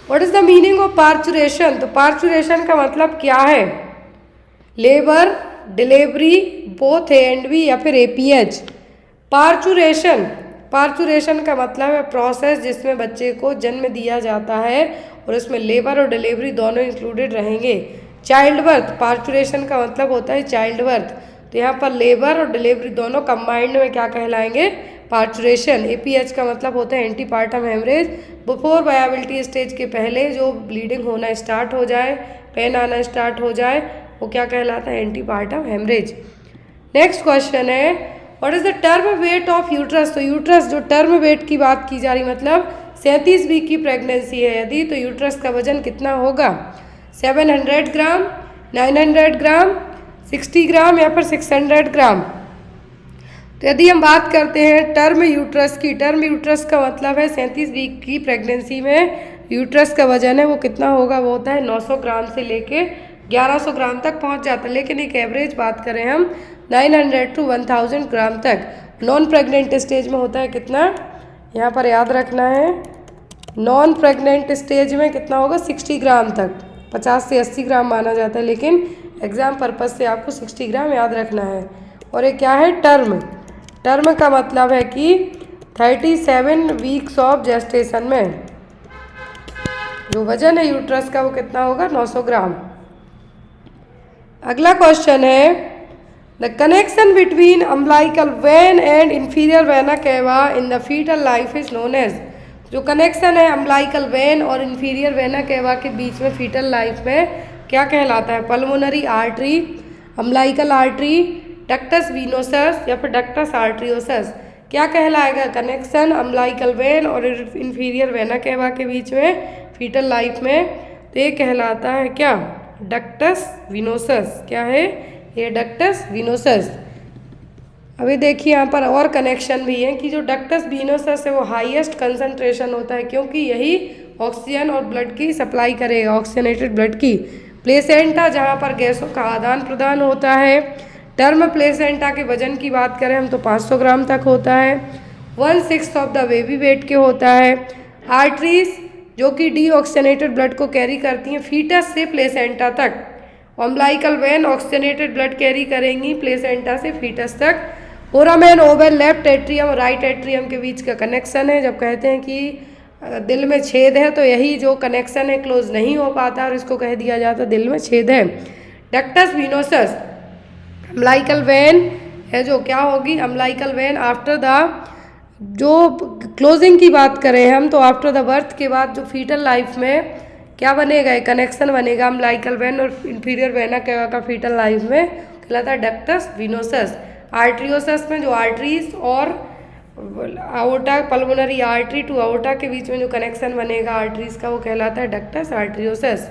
what is the meaning of parturition. तो पार्चुरेशन का मतलब क्या है, labour, delivery, both A and B, या फिर APH। पार्चुरेशन, पार्चुरेशन का मतलब है प्रोसेस जिसमें बच्चे को जन्म दिया जाता है और उसमें लेबर और डिलीवरी दोनों इंक्लूडेड रहेंगे। चाइल्ड बर्थ, पार्चुरेशन का मतलब होता है चाइल्ड बर्थ, तो यहाँ पर लेबर और डिलीवरी दोनों कंबाइंड में क्या कहलाएंगे, पार्चुरेशन। एपीएच का मतलब होता है antepartum haemorrhage, before viability stage के पहले जो ब्लीडिंग होना स्टार्ट हो जाए, पेन आना स्टार्ट हो जाए, वो क्या कहलाता है, एंटीपार्टम हेमरेज। नेक्स्ट क्वेश्चन है what is the term weight of uterus. तो यूट्रस जो टर्म वेट की बात की जा रही, मतलब 37 वीक की प्रेगनेंसी है यदि, तो यूट्रस का वजन कितना होगा, 700 ग्राम, 900 ग्राम, 60 ग्राम या फिर 600 ग्राम। तो यदि हम बात करते हैं टर्म यूट्रस की, टर्म यूट्रस का मतलब है 37 वीक की प्रेगनेंसी में यूट्रस का वजन है वो कितना होगा, वो होता है 900 ग्राम से लेके 1100 ग्राम तक पहुंच जाता है, लेकिन एक एवरेज बात करें हम 900 to 1000 ग्राम तक। नॉन प्रेग्नेंट स्टेज में होता है कितना, यहाँ पर याद रखना है, नॉन प्रेग्नेंट स्टेज में कितना होगा, 60 ग्राम तक, 50 से 80 ग्राम माना जाता है, लेकिन एग्जाम पर्पज से आपको 60 ग्राम याद रखना है। और ये क्या है, टर्म, टर्म का मतलब है कि 37 वीक्स ऑफ जेस्टेशन में जो वजन है यूट्रस का वो कितना होगा, 900 ग्राम। अगला क्वेश्चन है the connection between umbilical vein and inferior vena cava in the fetal life is known as. जो कनेक्शन है अम्बिलिकल वेन और इंफीरियर वेना केवा के बीच में फीटल लाइफ में क्या कहलाता है, pulmonary artery, umbilical artery, ductus venosus या फिर डक्टस आर्टरियोसस। क्या कहलाएगा, कनेक्शन अम्बिलिकल वेन और इंफीरियर वेना केवा के बीच में फीटल लाइफ में, तो ये कहलाता है क्या, डक्टस वीनोसस। क्या है ये, डक्टस वीनोसस। अभी देखिए यहाँ पर और कनेक्शन भी है कि जो डक्टस वीनोसस है वो हाईएस्ट कंसंट्रेशन होता है, क्योंकि यही ऑक्सीजन और ब्लड की सप्लाई करेगा, ऑक्सीजनेटेड ब्लड की। प्लेसेंटा जहाँ पर गैसों का आदान प्रदान होता है। टर्म प्लेसेंटा के वजन की बात करें हम तो 500 ग्राम तक होता है, 1/6 ऑफ द बेबी वेट के होता है। आर्टरीज जो कि डीऑक्सीजनेटेड ब्लड को कैरी करती हैं फीटस से प्लेसेंटा तक। Umbilical when oxygenated blood carry करेंगी प्लेसेंटा से फीटस तक। फोरामेन ओवल लेफ्ट एट्रियम और राइट एट्रियम के बीच का कनेक्शन है। जब कहते हैं कि दिल में छेद है तो यही जो कनेक्शन है क्लोज नहीं हो पाता और इसको कह दिया जाता दिल में छेद है। डक्टस वीनोसस अम्बिलिकल वेन है जो क्या होगी, अम्बिलिकल वेन आफ्टर द, जो क्लोजिंग की बात करें हम तो आफ्टर द बर्थ के बाद जो फीटल लाइफ में क्या बनेगा, कनेक्शन बनेगा अम्बिलिकल वेन और इंफीरियर वेना केवा का फीटल लाइफ में कहलाता है डक्टस वीनोसस। आर्टरियोसस में जो आर्टरीज और आओर्टा, पल्मोनरी आर्टरी टू आओर्टा के बीच में जो कनेक्शन बनेगा आर्टरीज का वो कहलाता है ductus arteriosus.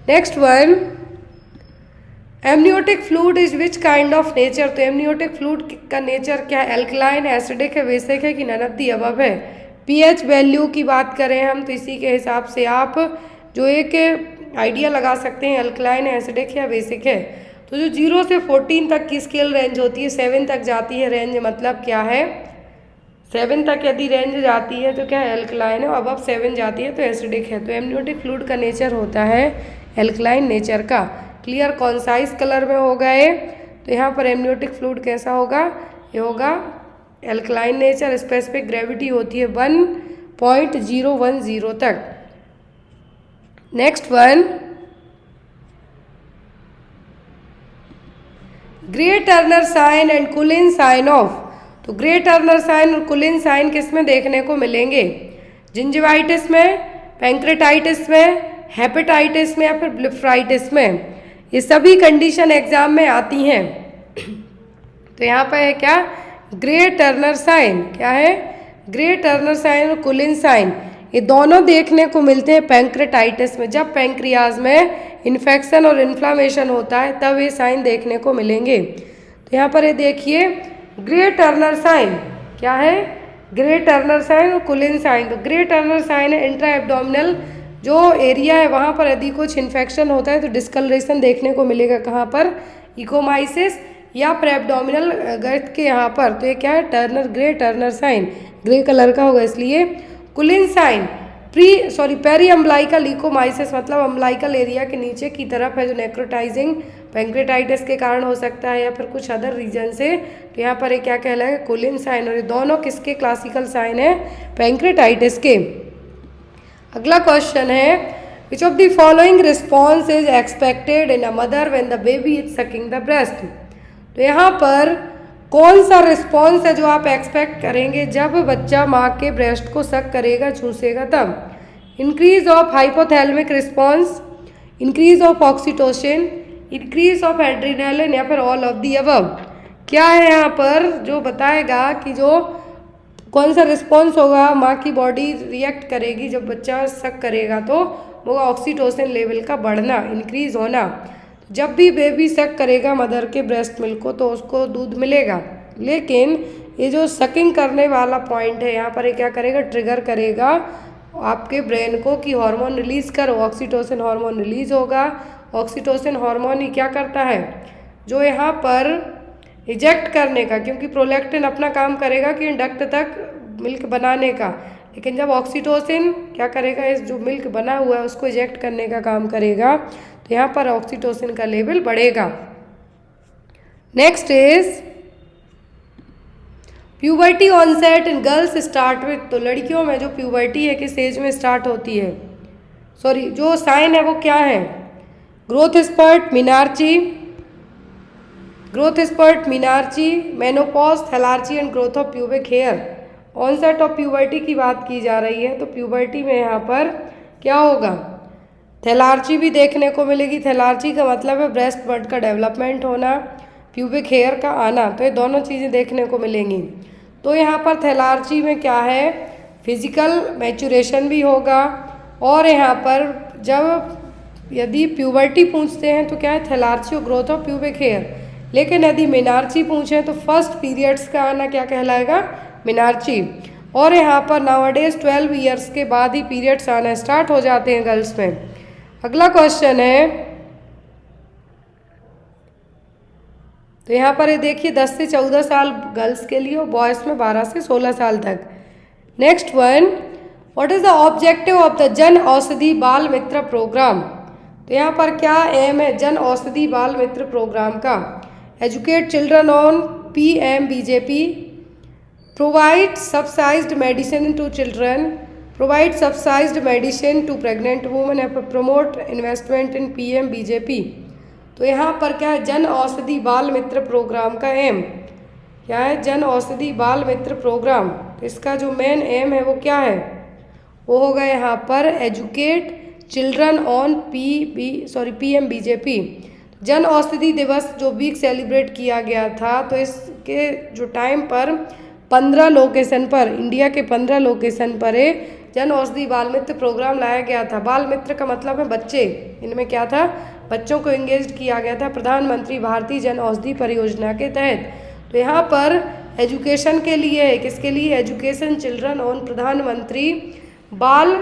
Next one, amniotic fluid is which kind of nature. तो एमनियोटिक फ्लूइड का नेचर क्या है, एल्कलाइन, एसिडिक है, बेसिक है कि नन ऑफ द अबव है। पीएच वैल्यू की बात करें हम तो इसी के हिसाब से आप जो एक आइडिया लगा सकते हैं एल्कलाइन, एसिडिक या बेसिक है। तो जो 0 से 14 तक की स्केल रेंज होती है, 7 तक जाती है रेंज, मतलब क्या है 7 तक यदि रेंज जाती है तो क्या है एल्कलाइन है, अबव 7 जाती है तो एसिडिक है। तो एमनियोटिक फ्लूइड का नेचर होता है एल्कलाइन नेचर का। क्लियर कॉन्साइज कलर में हो गए तो यहाँ पर एमनियोटिक फ्लूइड कैसा होगा, ये होगा एल्कलाइन नेचर। स्पेसिफिक ग्रेविटी होती है 1.010 तक। Next one, Grey Turner sign and Cullen sign of. तो ग्रे टर्नर साइन और कुलिन साइन किस में देखने को मिलेंगे, जिंजिवाइटिस में, पैंक्रेटाइटिस में, हेपेटाइटिस में या फिर ब्लिफराइटिस में। ये सभी कंडीशन एग्जाम में आती हैं। तो यहाँ पर है क्या, ग्रे टर्नर साइन, क्या है ग्रे टर्नर साइन और कुलिन साइन, ये दोनों देखने को मिलते हैं पैंक्रेटाइटिस में। जब पैंक्रियाज में इन्फेक्शन और इन्फ्लामेशन होता है तब ये साइन देखने को मिलेंगे। तो यहाँ पर ये देखिए ग्रे टर्नर साइन, क्या है ग्रे टर्नर साइन और कुलिन साइन। तो ग्रे टर्नर साइन है इंट्रा एब्डोमिनल जो एरिया है वहाँ पर यदि कुछ इन्फेक्शन होता है तो डिस्कलरेशन देखने को मिलेगा, कहाँ पर, इकोमाइसिस या प्रेब्डोमिनल गर्थ के यहाँ पर। तो ये क्या है, Turner, Grey Turner sign grey colour का होगा। इसलिए Cullen sign periumbilical ecchymosis मतलब अम्बिलिकल एरिया के नीचे की तरफ है जो नेक्रोटाइजिंग पैंक्रेटाइटिस के कारण हो सकता है या फिर कुछ अदर रीजन से। तो यहाँ पर ये क्या कहलाएगा, कोलिन साइन, और ये दोनों किसके क्लासिकल साइन है, पैंक्रेटाइटिस के। अगला क्वेश्चन है, which of the following response is expected in a mother when the baby is sucking the breast. तो यहाँ पर कौन सा रिस्पॉन्स है जो आप एक्सपेक्ट करेंगे जब बच्चा माँ के ब्रेस्ट को सक करेगा, चूसेगा तब। Increase of hypothalamic response, increase of oxytocin, increase of adrenaline, या फिर ऑल ऑफ दी अबव। क्या है यहाँ पर जो बताएगा कि जो कौन सा रिस्पॉन्स होगा, माँ की बॉडी रिएक्ट करेगी जब बच्चा सक करेगा, तो वो ऑक्सीटोसिन लेवल का बढ़ना, इंक्रीज होना। जब भी बेबी सक करेगा मदर के ब्रेस्ट मिल्क को तो उसको दूध मिलेगा, लेकिन ये जो सकिंग करने वाला पॉइंट है यहाँ पर ये क्या करेगा, ट्रिगर करेगा आपके ब्रेन को कि हार्मोन रिलीज करो, ऑक्सीटोसिन हार्मोन रिलीज होगा। ऑक्सीटोसिन हार्मोन ही क्या करता है, जो यहाँ पर इजेक्ट करने का, क्योंकि प्रोलैक्टिन अपना काम करेगा कि डक्ट तक मिल्क बनाने का, लेकिन जब ऑक्सीटोसिन क्या करेगा, इस जो मिल्क बना हुआ है उसको इजेक्ट करने का काम करेगा, तो यहाँ पर ऑक्सीटोसिन का लेवल बढ़ेगा। Next is puberty onset in girls start with. तो लड़कियों में जो प्यूबर्टी है किस एज में स्टार्ट होती है, सॉरी जो साइन है वो क्या है, growth spurt, menarche, growth spurt, menarche, menopause, thelarche and growth of pubic hair. Onset of puberty की बात की जा रही है, तो प्यूबर्टी में यहाँ पर क्या होगा, थैलार्ची भी देखने को मिलेगी। थैलार्ची का मतलब है ब्रेस्ट बड का डेवलपमेंट होना, प्यूबिक हेयर का आना, तो ये दोनों चीज़ें देखने को मिलेंगी। तो यहाँ पर थैलार्ची में क्या है, फिजिकल मैचुरेशन भी होगा, और यहाँ पर जब यदि प्यूबर्टी पूछते हैं तो क्या है, थैलार्ची और ग्रोथ ऑफ प्यूबिक हेयर। लेकिन यदि मिनार्ची पूछें तो फर्स्ट पीरियड्स का आना क्या कहलाएगा, मिनार्ची। और यहाँ पर नाउअडेज 12 ईयर्स के बाद ही पीरियड्स आना स्टार्ट हो जाते हैं गर्ल्स में। अगला क्वेश्चन है, तो यहाँ पर ये देखिए 10 से 14 साल गर्ल्स के लिए और बॉयज़ में 12 से 16 साल तक। Next one, what is the objective of the जन औषधि बाल मित्र प्रोग्राम। तो यहाँ पर क्या एम है जन औषधि बाल मित्र प्रोग्राम का, educate children on PMBJP, provide subsidised medicine to children, provide subsidised medicine to pregnant women, promote investment in PMBJP। तो यहाँ पर क्या है, जन औषधि बाल मित्र प्रोग्राम का एम क्या है, जन औषधि बाल मित्र प्रोग्राम। तो इसका जो मेन एम है वो क्या है, वो होगा यहाँ पर educate children on PMBJP। Jan Aushadhi दिवस जो वीक सेलिब्रेट किया गया था, तो इसके जो टाइम पर 15 लोकेशन पर, इंडिया के 15 लोकेशन पर जन औषधि बाल मित्र प्रोग्राम लाया गया था। बाल मित्र का मतलब है बच्चे, इनमें क्या था, बच्चों को एंगेज किया गया था प्रधानमंत्री भारतीय जन औषधि परियोजना के तहत। तो यहाँ पर एजुकेशन के लिए है, किसके लिए, एजुकेशन चिल्ड्रन ऑन प्रधानमंत्री बाल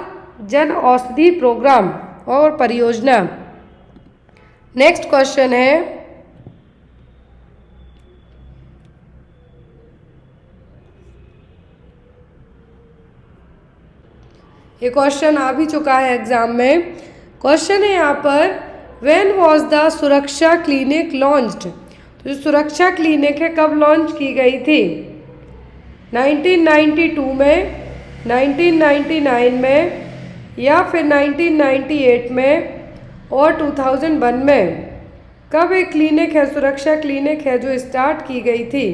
जन औषधि प्रोग्राम और परियोजना। नेक्स्ट क्वेश्चन है, ये क्वेश्चन आ भी चुका है एग्जाम में। क्वेश्चन है यहाँ पर, व्हेन वाज द सुरक्षा क्लिनिक लॉन्च्ड। तो जो सुरक्षा क्लिनिक है कब लॉन्च की गई थी, 1992 में, 1999 में, या फिर 1998 में और 2001 में। कब एक क्लिनिक है, सुरक्षा क्लिनिक है जो स्टार्ट की गई थी।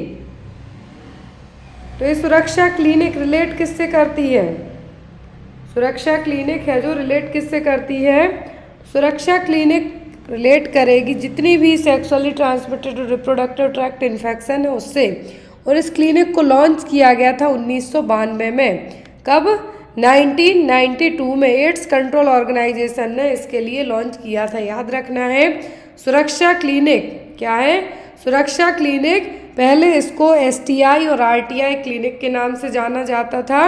तो ये सुरक्षा क्लिनिक रिलेट किससे करती है, सुरक्षा क्लिनिक है जो रिलेट किससे करती है, सुरक्षा क्लिनिक रिलेट करेगी जितनी भी sexually transmitted reproductive tract infection है उससे। और इस क्लिनिक को लॉन्च किया गया था 1992 में। कब, 1992 में एड्स कंट्रोल ऑर्गेनाइजेशन ने इसके लिए लॉन्च किया था। याद रखना है, सुरक्षा क्लिनिक क्या है, सुरक्षा क्लिनिक। पहले इसको STI और RTI क्लिनिक के नाम से जाना जाता था,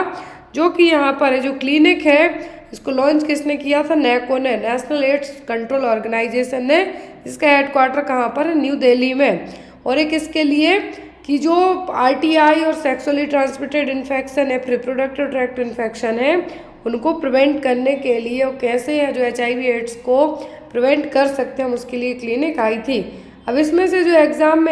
जो कि यहाँ पर जो क्लिनिक है इसको लॉन्च किसने किया था, NACO ने, नेशनल एड्स कंट्रोल ऑर्गेनाइजेशन ने, जिसका हेडक्वार्टर कहाँ पर है, न्यू दिल्ली में। और एक इसके लिए कि जो RTI और सेक्सुअली ट्रांसमिटेड इन्फेक्शन है, रिप्रोडक्टिव ट्रैक्ट इन्फेक्शन है, उनको प्रिवेंट करने के लिए और कैसे है जो HIV एड्स को प्रिवेंट कर सकते हैं, हम उसके लिए क्लिनिक आई थी। अब इसमें से जो एग्ज़ाम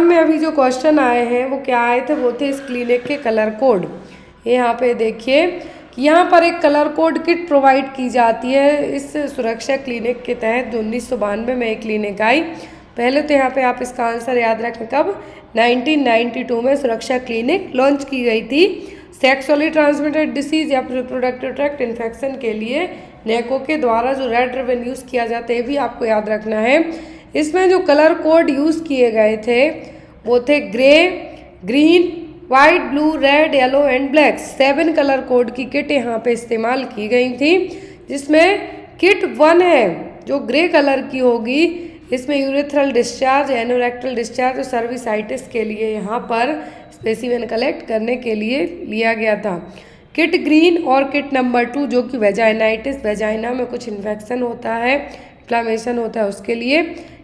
में अभी जो क्वेश्चन आए हैं वो क्या आए थे, वो थे इस क्लिनिक के कलर कोड। यहाँ पे देखिए कि यहाँ पर एक कलर कोड किट प्रोवाइड की जाती है इस सुरक्षा क्लिनिक के तहत, जो 1992 में एक क्लिनिक आई। पहले तो यहाँ पे आप इसका आंसर याद रखें, कब, 1992 में सुरक्षा क्लिनिक लॉन्च की गई थी सेक्सुअली ट्रांसमिटेड डिसीज या रिप्रोडक्टिव ट्रैक्ट इन्फेक्शन के लिए नेको के द्वारा जो रेड रिबन यूज़ किया जाता है, ये भी आपको याद रखना है। इसमें जो कलर कोड यूज़ किए गए थे वो थे grey, green, white, blue, red, yellow and black. 7 colour code की किट यहाँ पे इस्तेमाल की गई थी, जिसमें किट 1 है जो ग्रे कलर की होगी, इसमें यूरेथ्रल डिस्चार्ज, एनोरेक्टल डिस्चार्ज और सर्विसाइटिस के लिए यहाँ पर स्पेसिमेन कलेक्ट करने के लिए लिया गया था। किट ग्रीन और किट नंबर 2 जो कि वेजाइनाइटिस, वेजाइना में कुछ इन्फेक्शन होता है, इन्फ्लामेशन होता है, उसके लिए।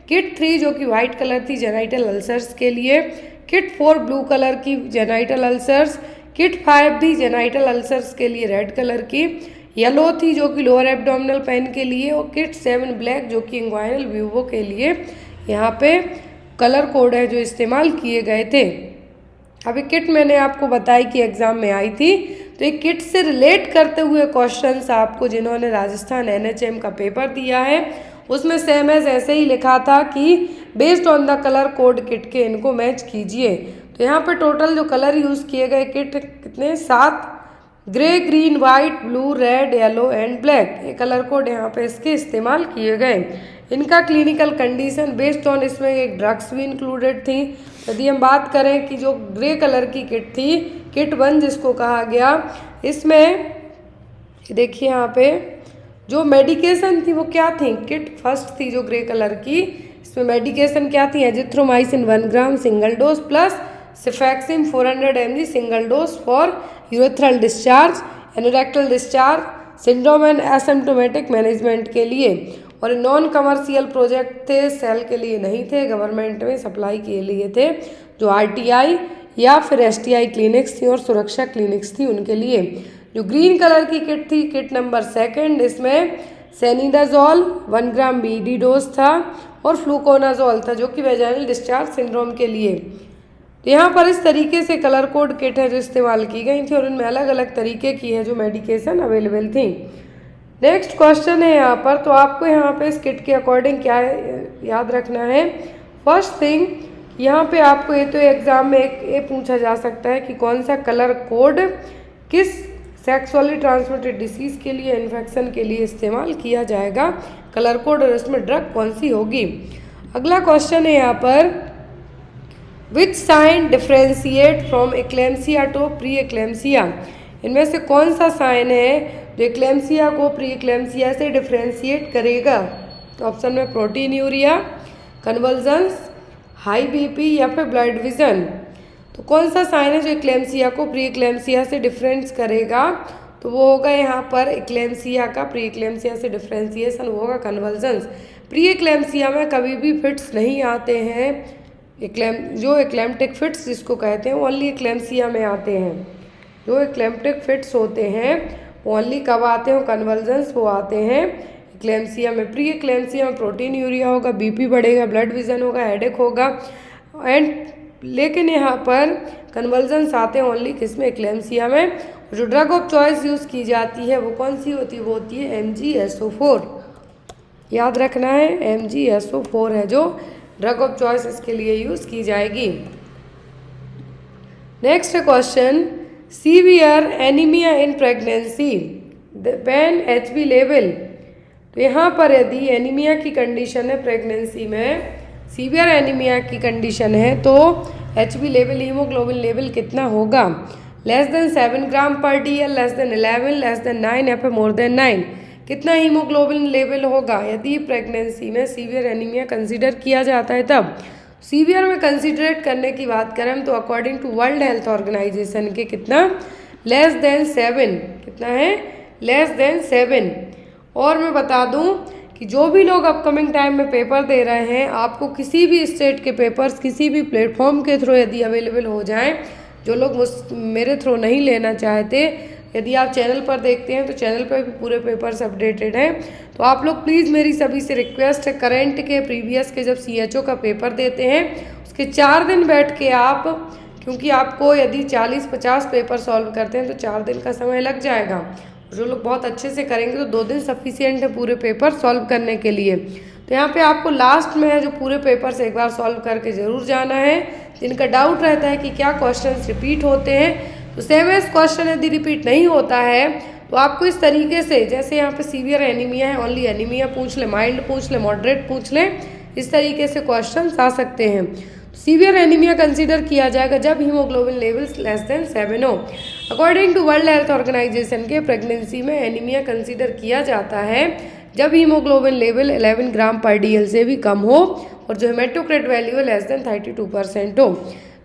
किट 3 जो कि वाइट कलर थी, जेनाइटल अल्सर्स के लिए। किट 4 ब्लू कलर की, जेनाइटल अल्सर्स। किट 5 भी जेनाइटल अल्सर्स के लिए, रेड कलर की। येलो थी जो कि लोअर एब्डोमिनल पेन के लिए, और किट 7 ब्लैक जो कि इंग्वाइनल व्यूवो के लिए यहाँ पे कलर कोड है जो इस्तेमाल किए गए थे। अभी किट मैंने आपको बताई कि एग्ज़ाम में आई थी, तो एक किट से रिलेट करते हुए क्वेश्चंस आपको, जिन्होंने राजस्थान NHM का पेपर दिया है उसमें सेम एज ऐसे ही लिखा था कि based on the colour code kit के इनको मैच कीजिए। तो यहाँ पे टोटल जो कलर यूज़ किए गए किट कितने, 7, grey, green, white, blue, red, yellow and black, ये कलर कोड यहाँ पे इसके इस्तेमाल किए गए। इनका क्लिनिकल कंडीशन बेस्ड ऑन, इसमें एक ड्रग्स भी इंक्लूडेड थी। यदि हम बात करें कि जो ग्रे कलर की किट थी, किट 1 जिसको कहा गया, इसमें देखिए यहाँ पे जो मेडिकेशन थी वो क्या थी, किट फर्स्ट थी जो ग्रे कलर की, इसमें मेडिकेशन क्या थी, azithromycin 1 gram single dose plus cefixime 400 mg single dose for urethral discharge, anorectal discharge syndrome and asymptomatic management के लिए। और नॉन कमर्शियल प्रोजेक्ट थे, सेल के लिए नहीं थे, गवर्नमेंट में सप्लाई के लिए थे, जो RTI या फिर STI क्लिनिक्स थी और सुरक्षा क्लिनिक्स थी उनके लिए। जो ग्रीन कलर की किट थी, किट नंबर 2, इसमें सेनिडाजोल 1 ग्राम BD डोज था और फ्लूकोनाजोल था जो कि वेजाइनल डिस्चार्ज सिंड्रोम के लिए। तो यहाँ पर इस तरीके से कलर कोड किट है जो इस्तेमाल की गई थी और इनमें अलग अलग तरीके की है जो मेडिकेशन अवेलेबल थी। नेक्स्ट क्वेश्चन है यहाँ पर, तो आपको यहाँ पे इस किट के अकॉर्डिंग क्या याद रखना है। फर्स्ट थिंग, यहाँ पे आपको ये तो एग्ज़ाम में ये पूछा जा सकता है कि कौन सा कलर कोड किस सेक्सुअली ट्रांसमिटेड डिसीज़ के लिए, इन्फेक्शन के लिए इस्तेमाल किया जाएगा, कलर कोड, और इसमें ड्रग कौन सी होगी। अगला क्वेश्चन है यहाँ पर, which sign differentiate from eclampsia to pre eclampsia, इनमें से कौन सा साइन है जो एक्लेम्सिया को प्री एक्लेम्सिया से डिफ्रेंशिएट करेगा। तो ऑप्शन में प्रोटीन्यूरिया, कन्वल्जन्स, हाई BP या फिर ब्लड विजन। तो कौन सा साइन है जो एक्लेम्सिया को प्री एक्लेम्सिया से डिफरेंस करेगा, तो वो होगा यहाँ पर एक्लेम्सिया का प्री एक्लेम्सिया से डिफ्रेंसिएशन, वो होगा कन्वल्जन्स। प्री एक्लेम्सिया में कभी भी फिट्स नहीं आते हैं, जो एक्लेम्प्टिक फिट्स जिसको कहते हैं ओनली एक्लेम्सिया में आते हैं। जो एक्लेम्प्टिक फिट्स होते हैं वो ओनली कब आते हैं, कन्वल्जन्स वो आते हैं एक्लेम्सिया में। प्री एक्लेम्सिया में प्रोटीन्यूरिया होगा, BP बढ़ेगा, ब्लड विजन होगा, हेडेक होगा, लेकिन यहाँ पर कन्वल्जन्स आते हैं ओनली किसमें, एक्लेम्सिया में। जो ड्रग ऑफ चॉइस यूज़ की जाती है वो कौन सी होती है, वो होती है MgSO4। याद रखना है, MgSO4 है जो ड्रग ऑफ चॉइस इसके लिए यूज़ की जाएगी। Next question, severe anaemia in pregnancy when HB level. तो यहाँ पर यदि एनीमिया की कंडीशन है प्रेगनेंसी में, सीवियर एनीमिया की कंडीशन है, तो HB लेवल, हीमोग्लोबिन लेवल कितना होगा, लेस देन 7 ग्राम पर DL, less than 11, less than 9 या फिर मोर देन 9। कितना हीमोग्लोबिन लेवल होगा यदि प्रेगनेंसी में सीवियर एनीमिया कंसीडर किया जाता है। तब सीवियर में कंसीडरेट करने की बात करें तो according to World Health Organization के कितना, लेस देन 7, कितना है, लेस देन 7। और मैं बता दूं कि जो भी लोग अपकमिंग टाइम में पेपर दे रहे हैं, आपको किसी भी स्टेट के पेपर्स किसी भी प्लेटफॉर्म के थ्रू यदि अवेलेबल हो जाएं, जो लोग मेरे थ्रू नहीं लेना चाहते यदि आप चैनल पर देखते हैं तो चैनल पर भी पूरे पेपर्स अपडेटेड हैं। तो आप लोग प्लीज़ मेरी सभी से रिक्वेस्ट है, करंट के प्रीवियस के जब CHO का पेपर देते हैं उसके 4 दिन बैठ के आप, क्योंकि आपको यदि 40-50 पेपर सॉल्व करते हैं तो 4 दिन का समय लग जाएगा। जो लोग बहुत अच्छे से करेंगे तो 2 दिन सफिशिएंट है पूरे पेपर सॉल्व करने के लिए। तो यहाँ पे आपको लास्ट में है जो पूरे पेपर से एक बार सॉल्व करके ज़रूर जाना है। जिनका डाउट रहता है कि क्या क्वेश्चंस रिपीट होते हैं, तो सेम एज क्वेश्चन यदि रिपीट नहीं होता है तो आपको इस तरीके से, जैसे यहाँ पे सीवियर एनीमिया है, ओनली एनीमिया पूछ ले, माइल्ड पूछ ले, मॉडरेट पूछ ले, इस तरीके से क्वेश्चन आ सकते हैं। सीवियर एनीमिया कंसीडर किया जाएगा जब हीमोग्लोबिन लेवल्स लेस देन 7 हो। According to World Health Organization के प्रेगनेंसी में एनीमिया कंसीडर किया जाता है जब हीमोग्लोबिन लेवल 11 ग्राम पर DL से भी कम हो और जो हेमेटोक्रिट वैल्यू है लेस देन 32% हो।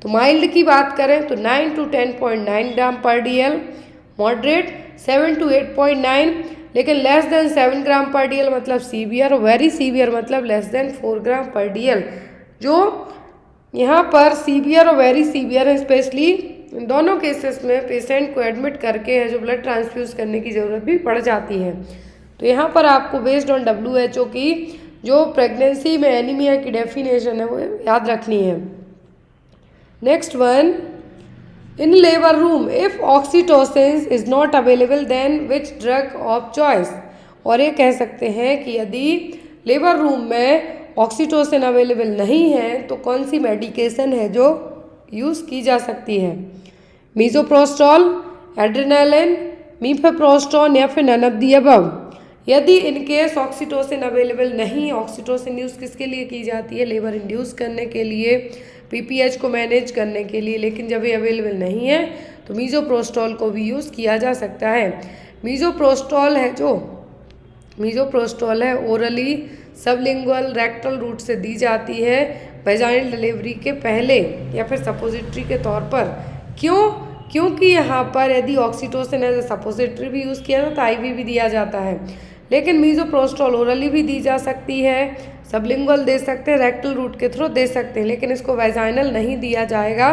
तो माइल्ड की बात करें तो 9 to 10.9 ग्राम पर DL, मॉडरेट 7 to 8.9, लेकिन लेस देन 7 ग्राम पर DL मतलब सीवियर, और वेरी सीवियर मतलब लेस देन 4 ग्राम पर DL। जो यहाँ पर सीवियर और वेरी सीवियर है, स्पेशली इन दोनों केसेस में पेशेंट को एडमिट करके है जो ब्लड ट्रांसफ्यूज करने की ज़रूरत भी पड़ जाती है। तो यहाँ पर आपको बेस्ड ऑन WHO की जो प्रेगनेंसी में एनीमिया की डेफिनेशन है वो याद रखनी है। Next one, in labour room if oxytocin is not available then which drug of choice. और ये कह सकते हैं कि यदि लेबर रूम में ऑक्सीटोसिन अवेलेबल नहीं है तो कौन सी मेडिकेशन है जो यूज़ की जा सकती है। मीजोप्रोस्टॉल, एड्रेनालिन, मीफेप्रोस्टोन या फिर नन ऑफ दी अबव। यदि इनकेस ऑक्सीटोसिन अवेलेबल नहीं, ऑक्सीटोसिन यूज़ किसके लिए की जाती है, लेबर इंड्यूस करने के लिए, PPH को मैनेज करने के लिए, लेकिन जब ये अवेलेबल नहीं है तो मीजोप्रोस्टॉल को भी यूज़ किया जा सकता है। मीजोप्रोस्टॉल है ओरली, सबलिंगुअल, रेक्टल रूट से दी जाती है वेजाइनल डिलीवरी के पहले या फिर सपोजिटरी के तौर पर। क्योंकि यहाँ पर यदि ऑक्सीटोसिन एज ए सपोजिटरी भी यूज़ किया जाता है तो IV भी दिया जाता है, लेकिन मीजोप्रोस्टॉल ओरली भी दी जा सकती है, सबलिंगुअल दे सकते हैं, रेक्टल रूट के थ्रू दे सकते हैं, लेकिन इसको वेजाइनल नहीं दिया जाएगा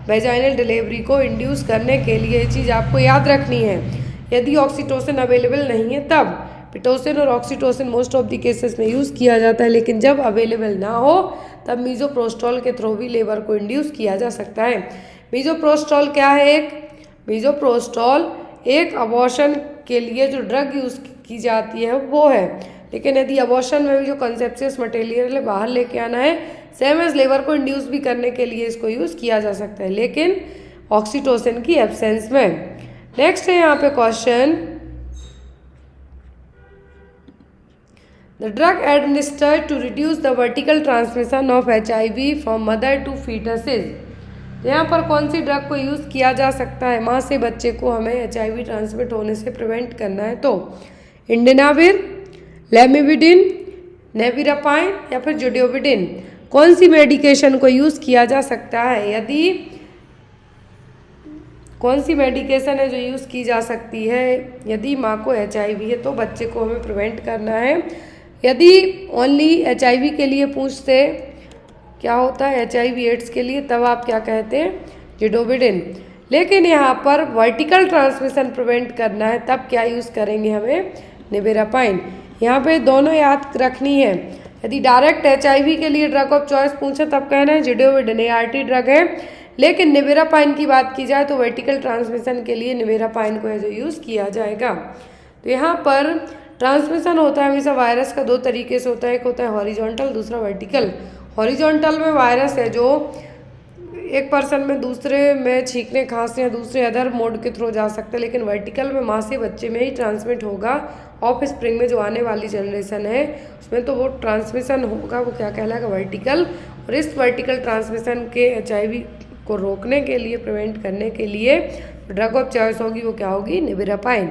वेजाइनल डिलीवरी को इंड्यूस करने के लिए। ये चीज़ आपको याद रखनी है। यदि ऑक्सीटोसिन अवेलेबल नहीं है तब पिटोसिन और oxytocin most of the cases में यूज़ किया जाता है, लेकिन जब अवेलेबल ना हो तब मीजोप्रोस्टॉल के थ्रू भी लेबर को इंड्यूस किया जा सकता है। मीजोप्रोस्टॉल क्या है? मीजोप्रोस्टॉल एक अबॉर्शन के लिए जो ड्रग यूज़ की जाती है वो है, लेकिन यदि अबॉर्शन में भी जो कंसेप्शियस मटेरियल है बाहर लेके आना है, सेम एज लेबर को इंड्यूस भी करने के लिए इसको यूज़ किया जा सकता है, लेकिन ऑक्सीटोसिन की एब्सेंस में। नेक्स्ट है यहाँ पे question, the drug administered to reduce the vertical transmission of HIV from mother to foetuses. यहाँ पर कौन सी ड्रग को यूज़ किया जा सकता है माँ से बच्चे को हमें HIV ट्रांसमिट होने से प्रिवेंट करना है? तो इंडेनाविर, लेमिविडिन, नेविरापाइन या फिर जोडियोविडिन, कौन सी मेडिकेशन को यूज़ किया जा सकता है? यदि कौन सी मेडिकेशन है जो यूज़ की जा सकती है यदि माँ को HIV है तो बच्चे को हमें प्रिवेंट करना है। यदि ओनली HIV के लिए पूछते क्या होता है HIV एड्स के लिए, तब आप क्या कहते हैं? जोडियोविडिन। लेकिन यहाँ पर वर्टिकल ट्रांसमिशन प्रिवेंट करना है तब क्या यूज़ करेंगे हमें? नेविरापाइन। यहाँ पे दोनों याद रखनी है। यदि डायरेक्ट HIV के लिए ड्रग ऑफ चॉइस पूछे तब कहना है जोडियोविडिन, ART ड्रग है, लेकिन नेविरापाइन की बात की जाए तो वर्टिकल ट्रांसमिशन के लिए नेविरापाइन को जो यूज़ किया जाएगा। तो यहाँ पर ट्रांसमिशन होता है हमेशा वायरस का 2 तरीके से होता है, एक होता है हॉरिजॉन्टल, दूसरा वर्टिकल। हॉरिजॉन्टल में वायरस है जो एक पर्सन में दूसरे में छींकने, खांसने या दूसरे अदर मोड के थ्रू जा सकता है, लेकिन वर्टिकल में माँ से बच्चे में ही ट्रांसमिट होगा। ऑफ स्प्रिंग में जो आने वाली जनरेशन है उसमें तो वो ट्रांसमिशन होगा, वो क्या कहलाएगा? वर्टिकल। और इस वर्टिकल ट्रांसमिशन के HIV को रोकने के लिए, प्रिवेंट करने के लिए ड्रग ऑफ चॉइस होगी वो क्या होगी? नेविरापाइन।